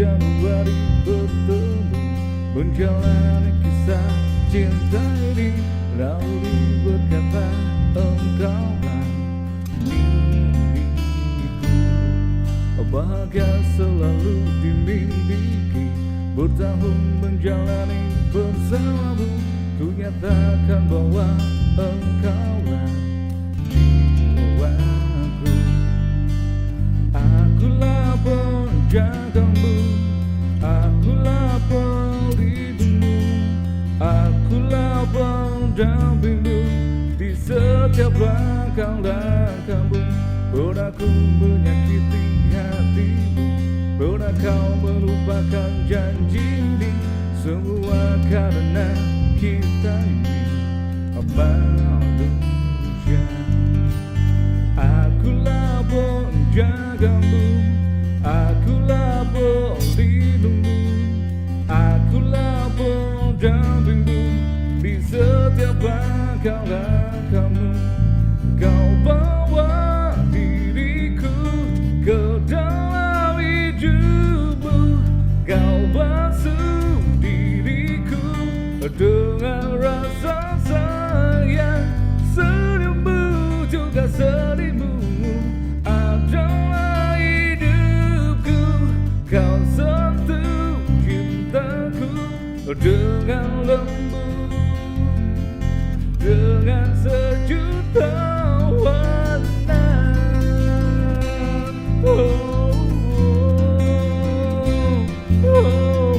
Januari bertemu, menjalani kisah cinta ini. Lalu berkata, engkaulah mimpiku. Bahagia selalu dimiliki, bertahun menjalani bersamamu. Ku nyatakan bahwa engkaulah jiwaku. Akulah penjagamu, akulah pelindungmu, akulah pendampingmu di setiap langkah-langkahmu. Pernah ku menyakiti hatimu, pernah kau melupakan janji ini. Semua karena kita ini manusia. Akulah penjagamu, akulah pelindungmu, akulah pendampingmu di setiap langkah-langkahmu. Kau bawa diriku ke dalam hidupmu, kau basuh diriku dengan rasa sayang. Senyummu juga sedihmu adalah hidupku. Kau sentuh cintaku dengan lembut, dengan sejuta warna. Oh, oh, oh, oh.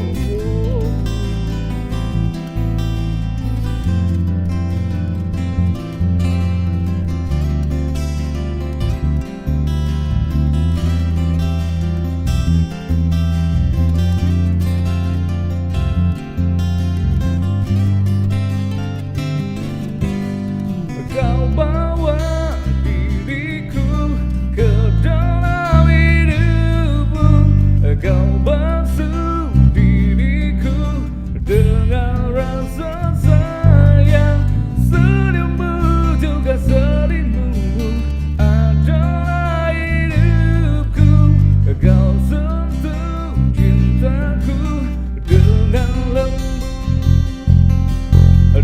Kau bawa diriku ke dalam hidupmu, kau basuh diriku dengan rasa sayang. Senyummu juga sedihmu adalah hidupku. Kau sentuh cintaku dengan lembut,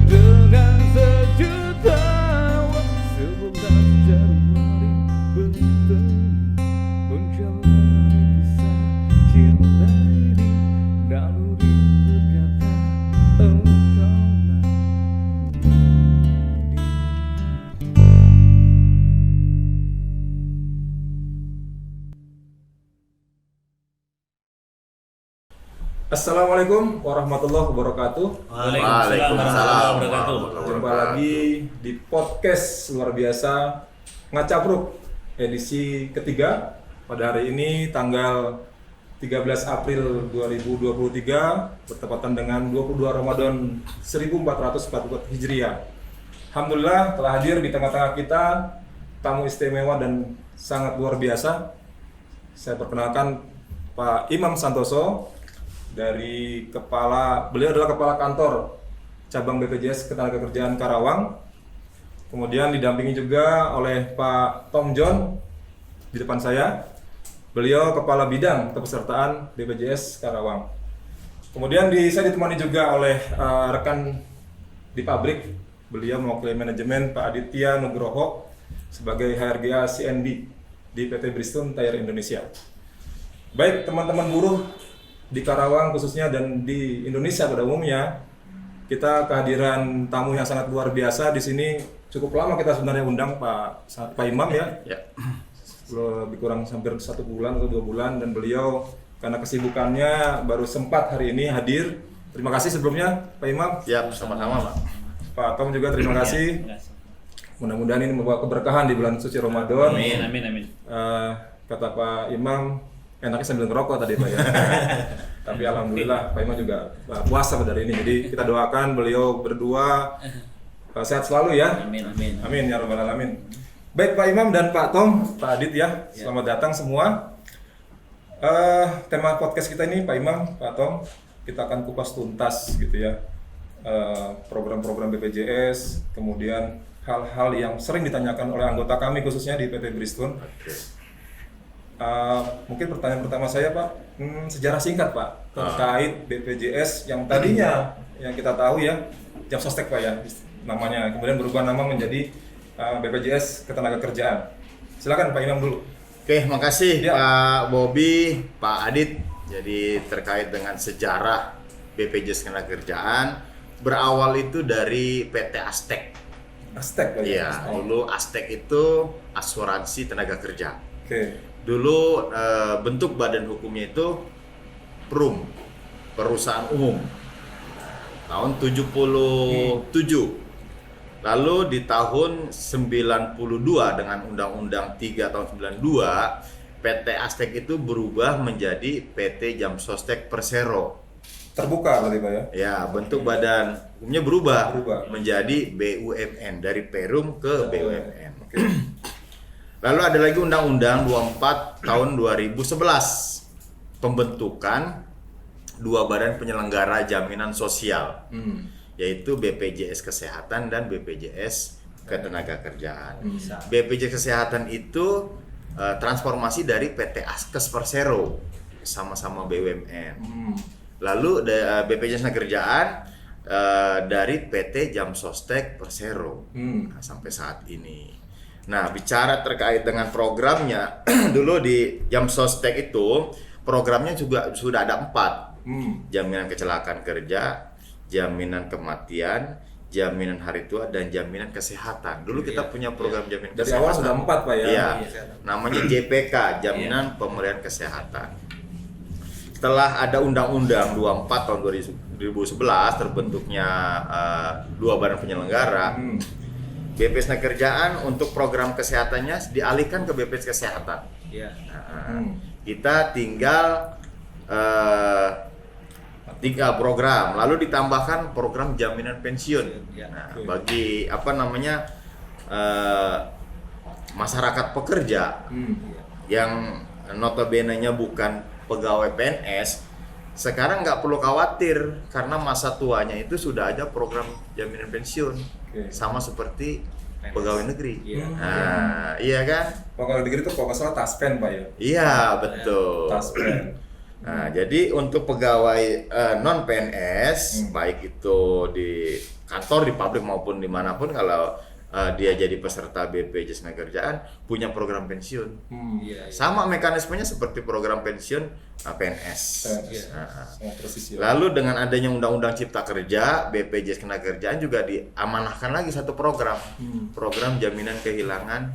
dengan sejuta. Assalamualaikum warahmatullahi wabarakatuh. Waalaikumsalam warahmatullahi wabarakatuh. Jumpa lagi di podcast luar biasa Ngacapruk edisi ketiga pada hari ini tanggal 13 April 2023 bertepatan dengan 22 Ramadan 1444 Hijriah. Alhamdulillah telah hadir di tengah-tengah kita tamu istimewa dan sangat luar biasa. Saya perkenalkan Pak Imam Santoso dari beliau adalah kepala kantor cabang BPJS Ketenagakerjaan Karawang. Kemudian didampingi juga oleh Pak Tom John di depan saya. Beliau kepala bidang kepesertaan BPJS Karawang. Kemudian saya ditemani juga oleh rekan di pabrik. Beliau mewakili manajemen Pak Aditya Nugroho sebagai HRGA CND di PT Bridgestone Tire Indonesia. Baik teman-teman buruh di Karawang khususnya dan di Indonesia pada umumnya, kita kehadiran tamu yang sangat luar biasa di sini. Cukup lama kita sebenarnya undang Pak Imam ya. Lebih kurang hampir 1 bulan atau 2 bulan, dan beliau karena kesibukannya baru sempat hari ini hadir. Terima kasih sebelumnya Pak Imam. Ya, sama-sama Pak. Pak Tom juga terima kasih. Mudah-mudahan ini membawa keberkahan di bulan suci Ramadan. Amin. Kata Pak Imam, enaknya sambil ngerokok tadi Pak ya. Tapi alhamdulillah Pak Imam juga puasa pada hari ini. Jadi kita doakan beliau berdua sehat selalu ya. Amin ya rabbal alamin. Baik Pak Imam dan Pak Tom, Pak Adit ya. Selamat datang semua. Tema podcast kita ini Pak Imam, Pak Tom, kita akan kupas tuntas gitu ya. Program-program BPJS, kemudian hal-hal yang sering ditanyakan oleh anggota kami khususnya di PT Bridgestone. Mungkin pertanyaan pertama saya Pak, sejarah singkat Pak terkait BPJS yang tadinya yang kita tahu ya Jam Sostek Pak ya namanya, kemudian berubah nama menjadi BPJS Ketenagakerjaan. Silakan Pak Imam dulu. Oke, makasih Ya. Pak Bobi, Pak Adit. Jadi terkait dengan sejarah BPJS Ketenagakerjaan, berawal itu dari PT Aztek. Aztek Pak Iya, ya. dulu Aztek itu asuransi tenaga kerja. Oke. Dulu bentuk badan hukumnya itu PERUM, Perusahaan Umum, tahun 77. Lalu di tahun 92 dengan Undang-Undang 3 tahun 92, PT Aztek itu berubah menjadi PT Jam Sostek Persero. Terbuka berarti Pak ya. Ya, bentuk badan hukumnya berubah menjadi BUMN, dari Perum ke BUMN. Oke. Lalu ada lagi Undang-Undang 24 tahun 2011, pembentukan dua badan penyelenggara jaminan sosial, yaitu BPJS Kesehatan dan BPJS Ketenagakerjaan. BPJS Kesehatan itu transformasi dari PT Askes Persero, sama-sama BUMN. Lalu BPJS Ketenagakerjaan dari PT Jam Sostek Persero sampai saat ini. Nah, bicara terkait dengan programnya, dulu di Jam Sostek itu programnya juga sudah ada 4. Jaminan kecelakaan kerja, jaminan kematian, jaminan hari tua, dan jaminan kesehatan. Dulu kita punya program jaminan Dari kesehatan. awal sudah 4 Pak ya. Iya, namanya JPK, Jaminan Pemulihan Kesehatan. Setelah ada Undang-Undang 24 tahun 2011 terbentuknya dua badan penyelenggara, BPJS Ketenagakerjaan untuk program kesehatannya dialihkan ke BPJS Kesehatan. Kita tinggal 3 program, lalu ditambahkan program jaminan pensiun. Nah, bagi masyarakat pekerja yang notabene-nya bukan pegawai PNS, sekarang nggak perlu khawatir karena masa tuanya itu sudah ada program jaminan pensiun, sama seperti pegawai negeri. Nah, iya kan? Pegawai negeri itu kalau nggak salah taspen Pak ya. Iya, betul. Taspen. Nah, jadi untuk pegawai non PNS, baik itu di kantor, di pabrik maupun dimanapun, kalau dia jadi peserta BPJS Ketenagakerjaan punya program pensiun. Sama mekanismenya seperti program pensiun PNS. Persis ya. Lalu dengan adanya Undang-Undang Cipta Kerja, BPJS Ketenagakerjaan juga diamanahkan lagi satu program, program jaminan kehilangan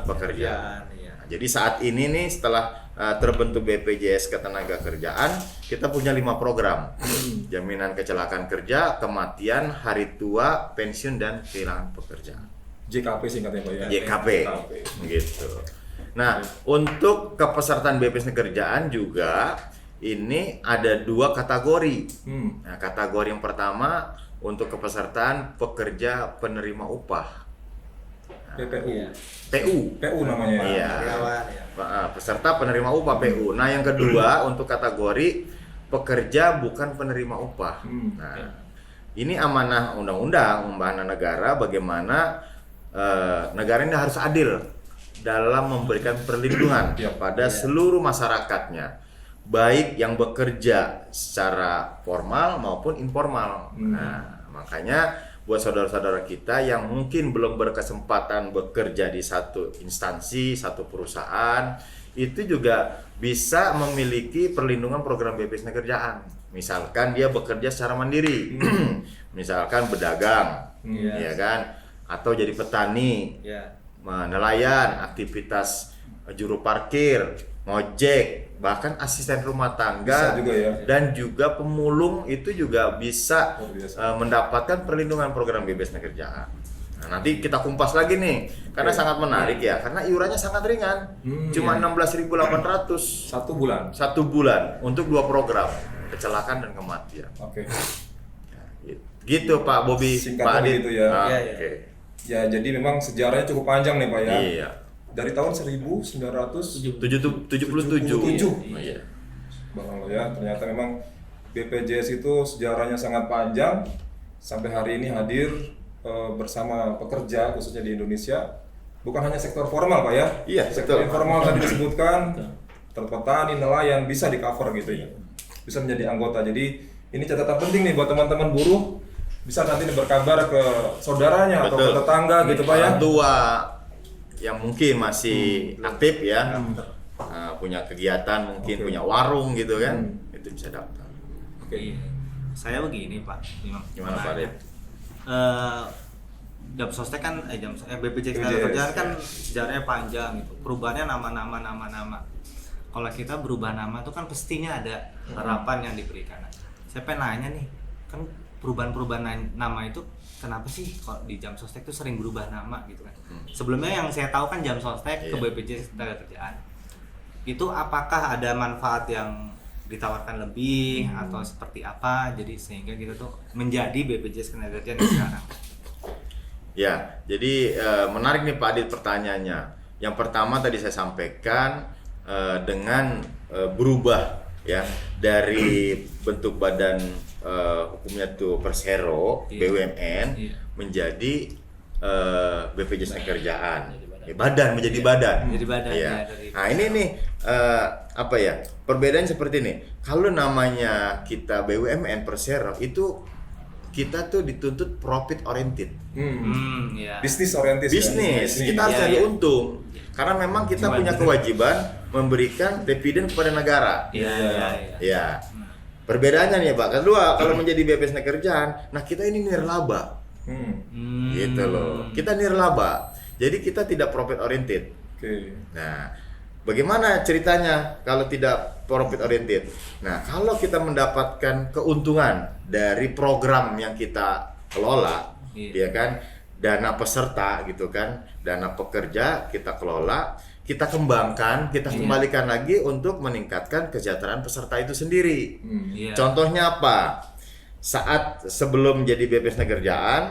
pekerjaan. Nah, jadi saat ini nih setelah terbentuk BPJS Ketenagakerjaan, kita punya 5 program. Jaminan kecelakaan kerja, kematian, hari tua, pensiun, dan kehilangan pekerjaan. JKP singkatnya Pak ya. JKP. Gitu. Nah, untuk kepesertaan BPJS Ketenagakerjaan juga ini ada 2 kategori. Nah, kategori yang pertama untuk kepesertaan pekerja penerima upah. PU namanya. Iya. Peserta penerima upah PU. Nah, yang kedua untuk kategori pekerja bukan penerima upah. Nah, ini amanah undang-undang negara, bagaimana negara ini harus adil dalam memberikan perlindungan kepada seluruh masyarakatnya, baik yang bekerja secara formal maupun informal. Nah, makanya buat saudara-saudara kita yang mungkin belum berkesempatan bekerja di satu instansi, satu perusahaan, itu juga bisa memiliki perlindungan program BPJS Ketenagakerjaan. Misalkan dia bekerja secara mandiri, misalkan berdagang, ya kan, atau jadi petani, nelayan, aktivitas juru parkir, ngojek, bahkan asisten rumah tangga juga ya. dan juga pemulung itu juga bisa mendapatkan perlindungan program BPJS Ketenagakerjaan. Nah, nanti kita kumpas lagi nih karena sangat menarik ya, karena iurannya sangat ringan, cuma 16.800 satu bulan untuk 2 program, kecelakaan dan kematian. Gitu Pak Bobi, Singkat Pak Adit. gitu ya. Ya. Ya, jadi memang sejarahnya cukup panjang nih Pak ya. Iya. Dari tahun 1977. 77. Iya. Bang ya, ternyata memang BPJS itu sejarahnya sangat panjang sampai hari ini hadir bersama pekerja khususnya di Indonesia bukan hanya sektor formal Pak ya. Iya, Sektor betul. informal tadi disebutkan, petani, nelayan bisa di cover gitu ya. Bisa menjadi anggota. Jadi ini catatan penting nih buat teman-teman buruh, bisa nanti berkabar ke saudaranya atau ke Betul. tetangga gitu Pak ya. Orang tua yang mungkin masih aktif ya, punya kegiatan mungkin, punya warung gitu kan, itu bisa daftar. Oke. Saya begini Pak, Gimana Pak Red? Jam sostek kan, BPJS BPJS, Ketenagakerjaan kan ya. sejarahnya panjang gitu. Perubahannya nama. Kalau kita berubah nama itu kan pastinya ada harapan yang diberikan. Saya pengen nanya nih, kan perubahan nama itu kenapa sih kalau di jam sostek itu sering berubah nama gitu kan? Sebelumnya yang saya tahu kan jam sostek ke Iya. BPJS Ketenagakerjaan. Itu apakah ada manfaat yang ditawarkan lebih atau seperti apa, jadi sehingga kita tuh menjadi BPJS Ketenagakerjaan sekarang? Ya, jadi menarik nih Pak Adit pertanyaannya. Yang pertama tadi saya sampaikan dengan berubah ya dari bentuk badan hukumnya tuh Persero, Iya. BUMN Iya. menjadi BPJS Ketenagakerjaan. Badan menjadi badan. Menjadi badan, Iya. ya, dari- Nah ini nih apa ya? Perbedaan seperti ini. Kalau namanya kita BUMN Persero itu kita tuh dituntut profit oriented. Ya. Bisnis orientis. Bisnis, kan? kita harus Iya, cari iya. untung. Karena memang kita punya kewajiban memberikan dividen kepada negara. Iya. Ya. Perbedaannya nih Pak. Kedua, kalau menjadi BPJS Ketenagakerjaan, nah kita ini nirlaba. Gitu loh. Kita nirlaba. Jadi kita tidak profit oriented. Oke. Nah, bagaimana ceritanya kalau tidak profit oriented? Nah, kalau kita mendapatkan keuntungan dari program yang kita kelola, Iya. ya kan, dana peserta gitu kan, dana pekerja kita kelola, kita kembangkan, kita kembalikan lagi untuk meningkatkan kesejahteraan peserta itu sendiri. Iya. Contohnya apa? Saat sebelum jadi BPJS Ketenagakerjaan,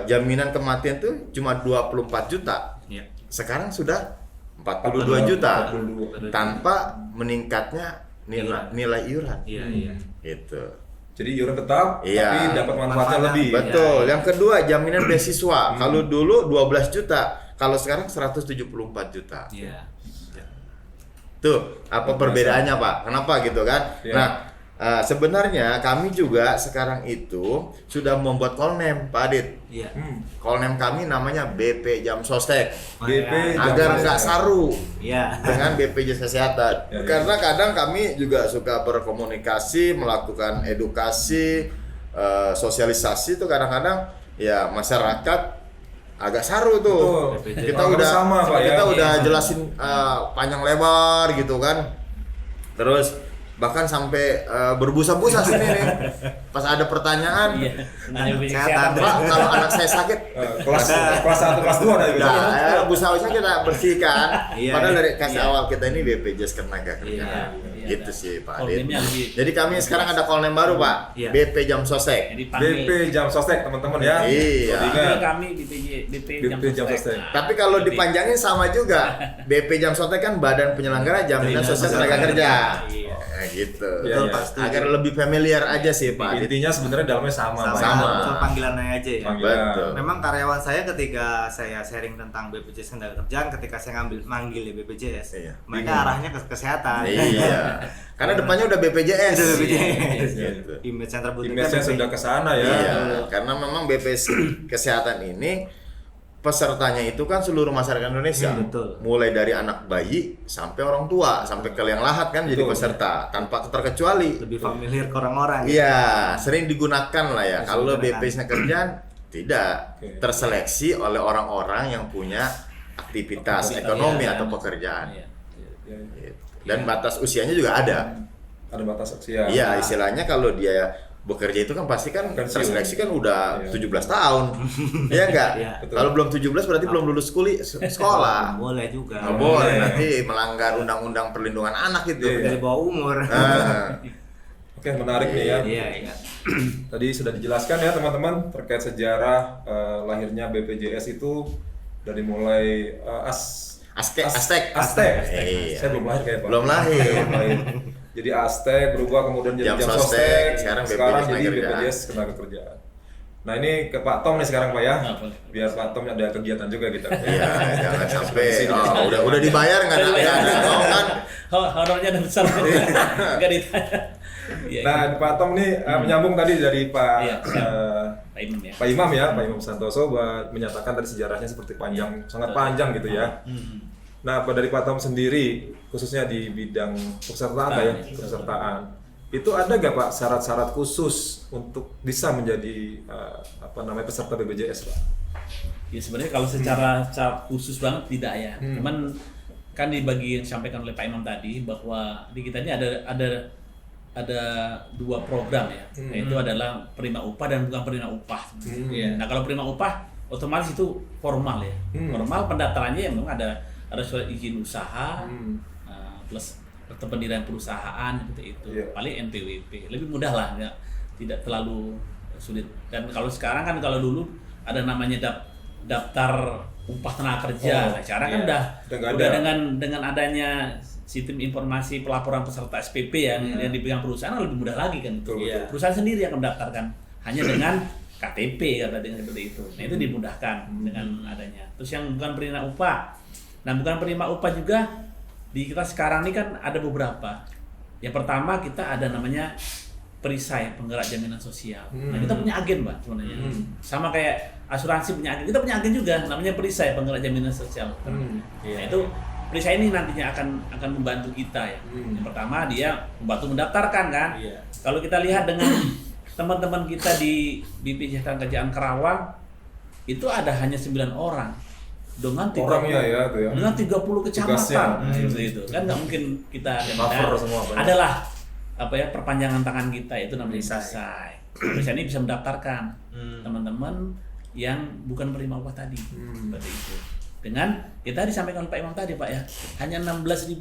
jaminan kematian tuh cuma 24 juta. Iya. Sekarang sudah 42 juta 42. tanpa meningkatnya nilai iuran. Iya. Gitu. Jadi iuran tetap, Iya. tapi dapat manfaatnya Manfaatnya. lebih. Betul. Iya. Yang kedua, jaminan beasiswa. Kalau dulu 12 juta, kalau sekarang 174 juta. Iya. Tuh, apa Luar biasa. perbedaannya, Pak? Kenapa gitu kan? Iya. Nah, sebenarnya kami juga sekarang itu sudah membuat call name, Pak Adit. Iya. Call name kami namanya BP Jam Sostek. BP Jam Agar Sostek. nggak saru Iya. dengan BPJS Kesehatan. Ya, ya. Karena kadang kami juga suka berkomunikasi, melakukan edukasi, sosialisasi itu kadang-kadang ya masyarakat agak saru tuh. Betul. Kita Paham udah sama, Pak, ya. kita udah Iya. jelasin panjang lebar gitu kan. Terus bahkan sampai berbusa-busa sini nih. Pas ada pertanyaan, kesehatan Pak, kalau anak saya sakit, Kelas 1, kelas 2 ada gitu. nah, busawanya kita bersihkan. Iya, Padahal iya. dari kasih Iya. awal kita ini BPJS Ketenagakerjaan. Iya, Gitu sih Pak Call Adit. name-nya lebih- Jadi kami sekarang ada call name baru Pak. Iya. BP Jam Sostek. Jadi panggil BP Jam Sostek teman-teman ya. Iya. panggil kami BP Jam Sostek. Nah, Tapi kalau BP. dipanjangin sama juga. BP Jam Sostek kan Badan Penyelenggara Jaminan Sosial Tenaga Kerja. Iya. Nah, gitu. Iya, iya. Pasti. Agar lebih familiar aja sih Pak Adit. Intinya sebenarnya dalamnya sama. Pak. Sama. Soal panggilannya aja ya. Panggilan. Betul. Memang karyawan saya ketika saya sharing tentang BPJS Ketenagakerjaan, ketika saya manggil BPJS, Iya. mereka Bingung. arahnya ke kesehatan. Iya. Karena depannya udah BPJS. Udah BPJS. Gitu. Image yang terbentuk Image-nya sudah ke sana ya. Iya, karena memang BPJS Kesehatan ini pesertanya itu kan seluruh masyarakat Indonesia. Betul. Mulai dari anak bayi sampai orang tua, sampai ke liang lahat kan jadi Betul. peserta tanpa terkecuali. lebih familiar ke orang-orang. Iya, sering digunakan lah ya. Sering Kalau digunakan. BPJS Ketenagakerjaan tidak Oke. terseleksi oleh orang-orang yang punya aktivitas ekonomi atau pekerjaan. Iya. Ya, Gitu. Dan batas usianya juga ada. ada batas usia. Iya, istilahnya kalau dia bekerja itu kan pasti kan Pensiun. terseleksi kan udah Iya. 17 tahun. Iya enggak? Iya. Betul. Kalau belum 17 berarti belum lulus sekolah. Boleh juga. Nggak boleh, nanti melanggar undang-undang perlindungan anak itu. Iya. Dari bawah umur. Ah, Oke, menarik nih ya. Iya. Tadi sudah dijelaskan ya teman-teman terkait sejarah lahirnya BPJS itu dari mulai Aztec. Aztec. Iya. Saya belum lahir kayak Pak. Belum lahir. Belum lahir. Jadi Aztec berubah kemudian jadi Jam Jam Sostek, Sostek, sekarang sekarang BPJS jadi Ketenagakerjaan. BPJS Ketenagakerjaan. Nah ini ke Pak Tom nih sekarang Pak ya, Nah, boleh. biar Pak Tom ada kegiatan juga kita. Iya, jangan sampai udah dibayar nggak ada oh, kan. Honornya udah besar nggak ditanya. Iya, Nah Pak Tom nih menyambung tadi dari Pak Iya, siap. Pak Imam ya. Pak Imam ya, Pak Imam Santoso menyatakan tadi sejarahnya seperti panjang, sangat panjang gitu ya. Nah, dari Pak Tom sendiri, khususnya di bidang pesertaan Pak ya, pesertaan, itu ada nggak Pak syarat-syarat khusus untuk bisa menjadi peserta BPJS Pak? Ya sebenarnya kalau secara khusus banget tidak ya. Cuman kan di bagi yang disampaikan oleh Pak Imam tadi bahwa di kita ini ada dua program ya, yaitu adalah penerima upah dan bukan penerima upah. Nah kalau penerima upah otomatis itu formal ya, formal pendaftarannya yang memang ada surat izin usaha plus akte pendirian perusahaan seperti itu, paling NPWP lebih mudah lah, ya, tidak terlalu sulit. Dan kalau sekarang kan kalau dulu ada namanya daftar upah tenaga kerja, nah, sekarang kan udah dengan adanya sistem informasi pelaporan peserta SPP yang dipegang perusahaan lebih mudah lagi kan. Perusahaan sendiri yang mendaftarkan hanya dengan KTP kata dengan seperti itu. Nah itu dimudahkan dengan adanya. Terus yang bukan penerima upah. Nah bukan penerima upah juga di kita sekarang ini kan ada beberapa. Yang pertama kita ada namanya perisai penggerak jaminan sosial. Nah kita punya agen Pak sebenarnya. Sama kayak asuransi punya agen. Kita punya agen juga namanya perisai penggerak jaminan sosial. Nah itu perisai ini nantinya akan membantu kita ya. Yang pertama dia membantu mendaftarkan kan. Kalau kita lihat dengan teman-teman kita di BPJS Kerjaan Karawang itu ada hanya 9 orang. Dengan 30 kecamatan seperti itu kan nggak mungkin kita adalah perpanjangan tangan kita itu namanya perisai. Perisai ini bisa mendaftarkan teman-teman yang bukan penerima upah tadi seperti itu. Dengan kita disampaikan Pak Imam tadi Pak ya, hanya 16.800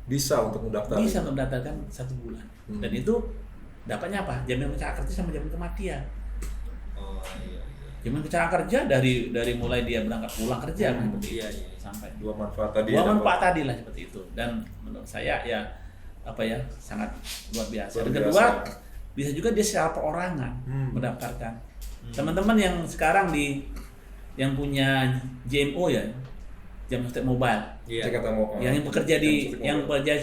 bisa untuk mendaftarkan 1 bulan. Dan itu dapatnya apa? Jaminan kecelakaan kerja sama jaminan kematian. Jaminan kecelakaan kerja dari mulai dia berangkat pulang kerja kan seperti itu sampai dua manfaat tadi lah seperti itu. Dan menurut saya ya sangat luar biasa. Dan kedua bisa juga dia secara perorangan mendaftarkan. Teman-teman yang sekarang yang punya JMO ya, jam sosial mobile, yang bekerja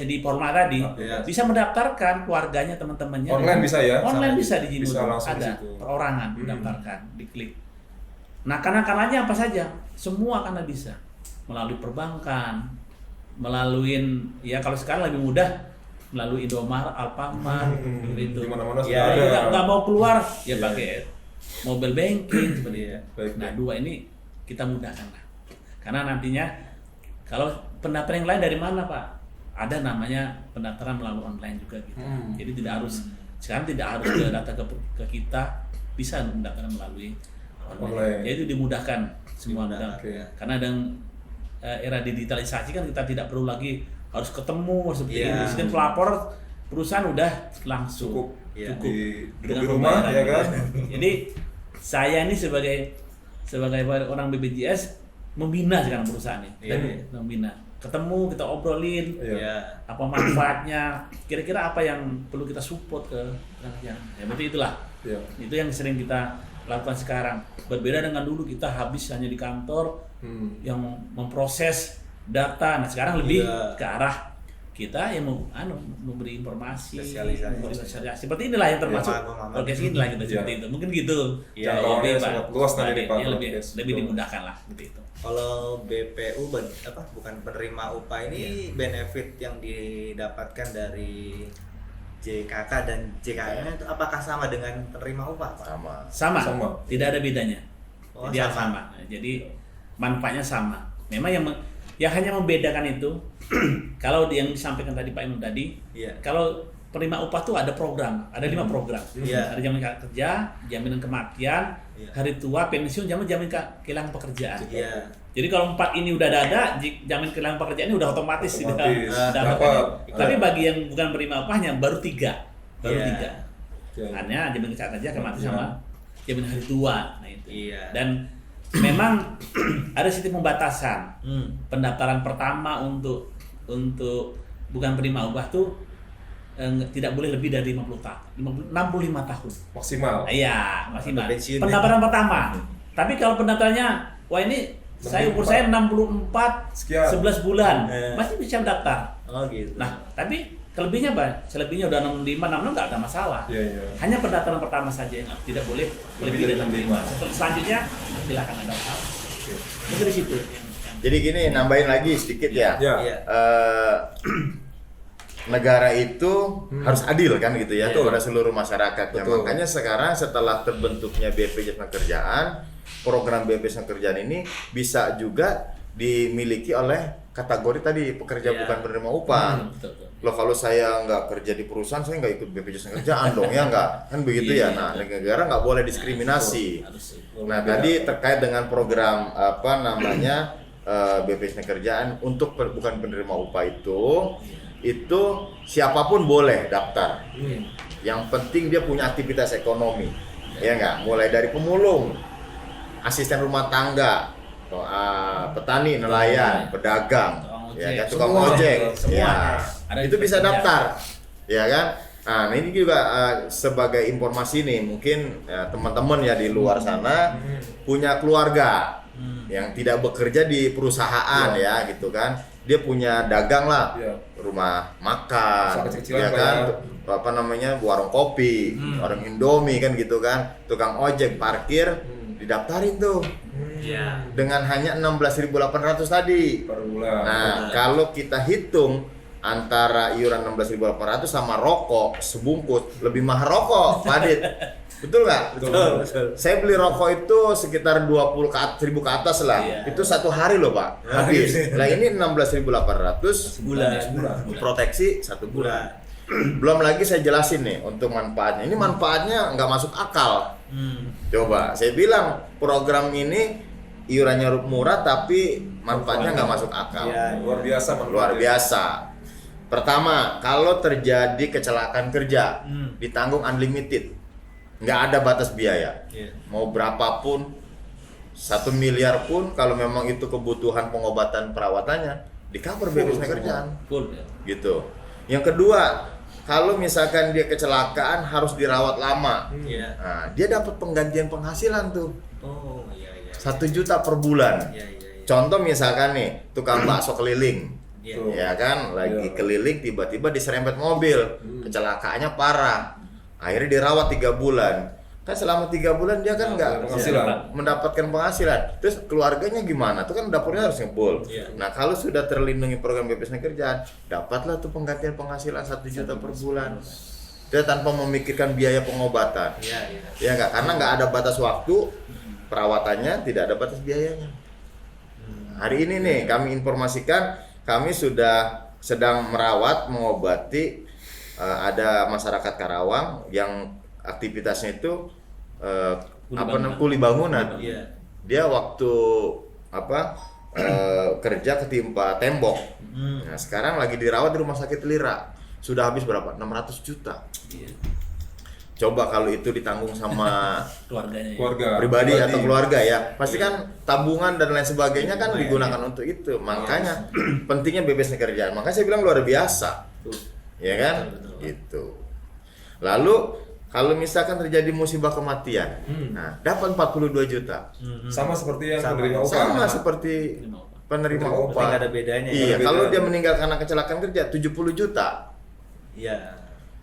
di Forma tadi, bisa mendaftarkan keluarganya teman-temannya. Online bisa ya? Online bisa di JMO, bisa langsung ada perorangan mendaftarkan, diklik. Nah kanan-kanannya apa saja? Semua karena bisa melalui perbankan, melalui kalau sekarang lebih mudah melalui Indomaret, Alfamart, itu. Dimana-mana ya, nggak mau keluar ya pakai mobile banking seperti itu. Nah 2 ini kita mudahkan lah. Karena nantinya kalau pendaftaran yang lain dari mana Pak? Ada namanya pendaftaran melalui online juga gitu. Jadi sekarang tidak harus datang ke kita, bisa mendaftaran melalui online. Jadi dimudahkan semua. Karena dengan era digitalisasi kan kita tidak perlu lagi harus ketemu seperti ini. Sistem pelapor perusahaan udah langsung cukup di rumah ya kan. Jadi saya ini sebagai orang BPJS membina sekarang perusahaan ini. Membina. Ketemu, kita obrolin apa manfaatnya, kira-kira apa yang perlu kita support ke rakyat. Ya berarti itulah. Itu yang sering kita lakukan sekarang. Berbeda dengan dulu kita habis hanya di kantor yang memproses data. Nah sekarang lebih ke arah kita yang memberi informasi, memberi sosialisasi. Seperti inilah yang termasuk podcast inilah kita seperti itu. Mungkin gitu. Lebih luas nanti Pak. Lebih dimudahkan lah seperti itu. Kalau BPU bukan penerima upah ini benefit yang didapatkan dari JKK dan JKN itu apakah sama dengan penerima upah Pak? Sama. Tidak ada bedanya. Jadi sama. Jadi manfaatnya sama. Memang yang hanya membedakan itu kalau yang disampaikan tadi Pak Imam tadi, kalau penerima upah tuh ada program, ada 5 program. Ada jaminan kerja, jaminan kematian, hari tua, pensiun, jaminan kehilangan pekerjaan. Jadi kalau 4 ini udah ada, jaminan kehilangan pekerjaan ini udah otomatis dapat. Tapi bagi yang bukan penerima upahnya baru 3. Hanya jaminan kerja, kematian sama jaminan hari tua. Nah itu. Dan memang ada sistem pembatasan. Pendaftaran pertama untuk bukan penerima upah tuh tidak boleh lebih dari 65 tahun. Maksimal. Iya, maksimal. Ada pensiun, Pendaftaran pertama. Tapi kalau pendaftarannya, wah ini umur saya 64 Sekian. 11 bulan, Eh. masih bisa daftar. Oh gitu. Nah, tapi kelebihnya selebihnya udah 65 66 nggak ada masalah. Iya, iya. Hanya pendaftaran pertama saja yang tidak boleh lebih dari 65. Selanjutnya silakan ada masalah. Itu di situ. Jadi gini, nambahin lagi sedikit ya. Ya. Iya. Negara itu harus adil kan gitu ya Betul. kepada seluruh masyarakatnya. Betul. Makanya sekarang setelah terbentuknya BPJS Kerjaan, program BPJS Kerjaan ini bisa juga dimiliki oleh kategori tadi pekerja Iya. bukan penerima upah. Betul, betul. Loh kalau saya nggak kerja di perusahaan, saya nggak ikut BPJS Kerjaan dong ya nggak? Kan begitu Iya, ya. Nah, negara nggak boleh diskriminasi. Harus. Nah, tadi terkait dengan program apa namanya BPJS Kerjaan untuk bukan penerima upah itu siapapun boleh daftar. Yang penting dia punya aktivitas ekonomi, ya nggak? Mulai dari pemulung, asisten rumah tangga, petani, nelayan, pedagang, ya kan, tukang Semua. ojek, Semua. ya Ada itu bisa pekerja. daftar, ya kan? Nah, ini juga sebagai informasi nih, mungkin teman-teman ya di luar sana punya keluarga yang tidak bekerja di perusahaan ya gitu kan, dia punya dagang lah, Iya. rumah makan, Usaha kecil-kecilan ya lah kan, ya. apa namanya warung kopi, warung Indomie kan gitu kan, tukang ojek, parkir, didaftarin tuh Iya. dengan hanya 16.800 tadi. Per bulan. Nah, kalau kita hitung antara iuran 16.800 sama rokok sebungkus, lebih mahal rokok, Pak Adit. Betul nggak? Betul. Saya beli rokok itu sekitar 20.000 ke atas lah. Iya. Itu satu hari loh, Pak. Habis. Nah, ini 16.800 Bulan. proteksi 1 bulan. Belum lagi saya jelasin nih untuk manfaatnya. Ini manfaatnya nggak masuk akal. Coba, saya bilang program ini iurannya murah tapi manfaatnya nggak masuk akal. Iya. Luar biasa manfaatnya. Luar biasa. Pertama, kalau terjadi kecelakaan kerja, ditanggung unlimited. Nggak ada batas biaya. Iya. Mau berapapun, 1 miliar pun, kalau memang itu kebutuhan pengobatan perawatannya, di cover BPJS Kerjaan. Full, ya. Gitu. Yang kedua, kalau misalkan dia kecelakaan harus dirawat lama, Iya. nah, dia dapat penggantian penghasilan tuh, Oh, iya iya. 1 juta per bulan. Iya iya. Iya. Contoh misalkan nih, tukang bakso keliling, Iya. Tuh. ya kan, lagi Iya. keliling tiba-tiba diserempet mobil, kecelakaannya parah, akhirnya dirawat 3 bulan. Kan selama 3 bulan dia kan nggak penghasilan. mendapatkan penghasilan. Terus keluarganya gimana? Itu kan dapurnya harus ngebul. Iya. Nah, kalau sudah terlindungi program BPJS Kerjaan, dapatlah tuh penggantian penghasilan 1 juta per bulan. Dia tanpa memikirkan biaya pengobatan. Iya iya. Ya nggak, karena nggak ada batas waktu perawatannya, tidak ada batas biayanya. Hari ini nih kami informasikan, kami sudah sedang merawat, mengobati ada masyarakat Karawang yang aktivitasnya itu kuli bangunan. Iya. Dia waktu kerja ketimpa tembok. Nah, sekarang lagi dirawat di rumah sakit Lira. Sudah habis berapa? 600 juta. Iya. Coba kalau itu ditanggung sama Keluarganya. Ya. Keluarga. pribadi atau keluarga ya, pasti kan tabungan dan lain sebagainya kan digunakan untuk itu. Makanya pentingnya BPJS Kerjaan. Makanya saya bilang luar biasa, ya kan? Gitu. Lalu kalau misalkan terjadi musibah kematian, nah dapat 42 juta. Sama seperti yang Sama. penerima upah. Sama seperti penerima Penerima upah. nggak ada bedanya. Iya, Nggak ada kalau bedanya. dia meninggal karena kecelakaan kerja 70 juta. Iya.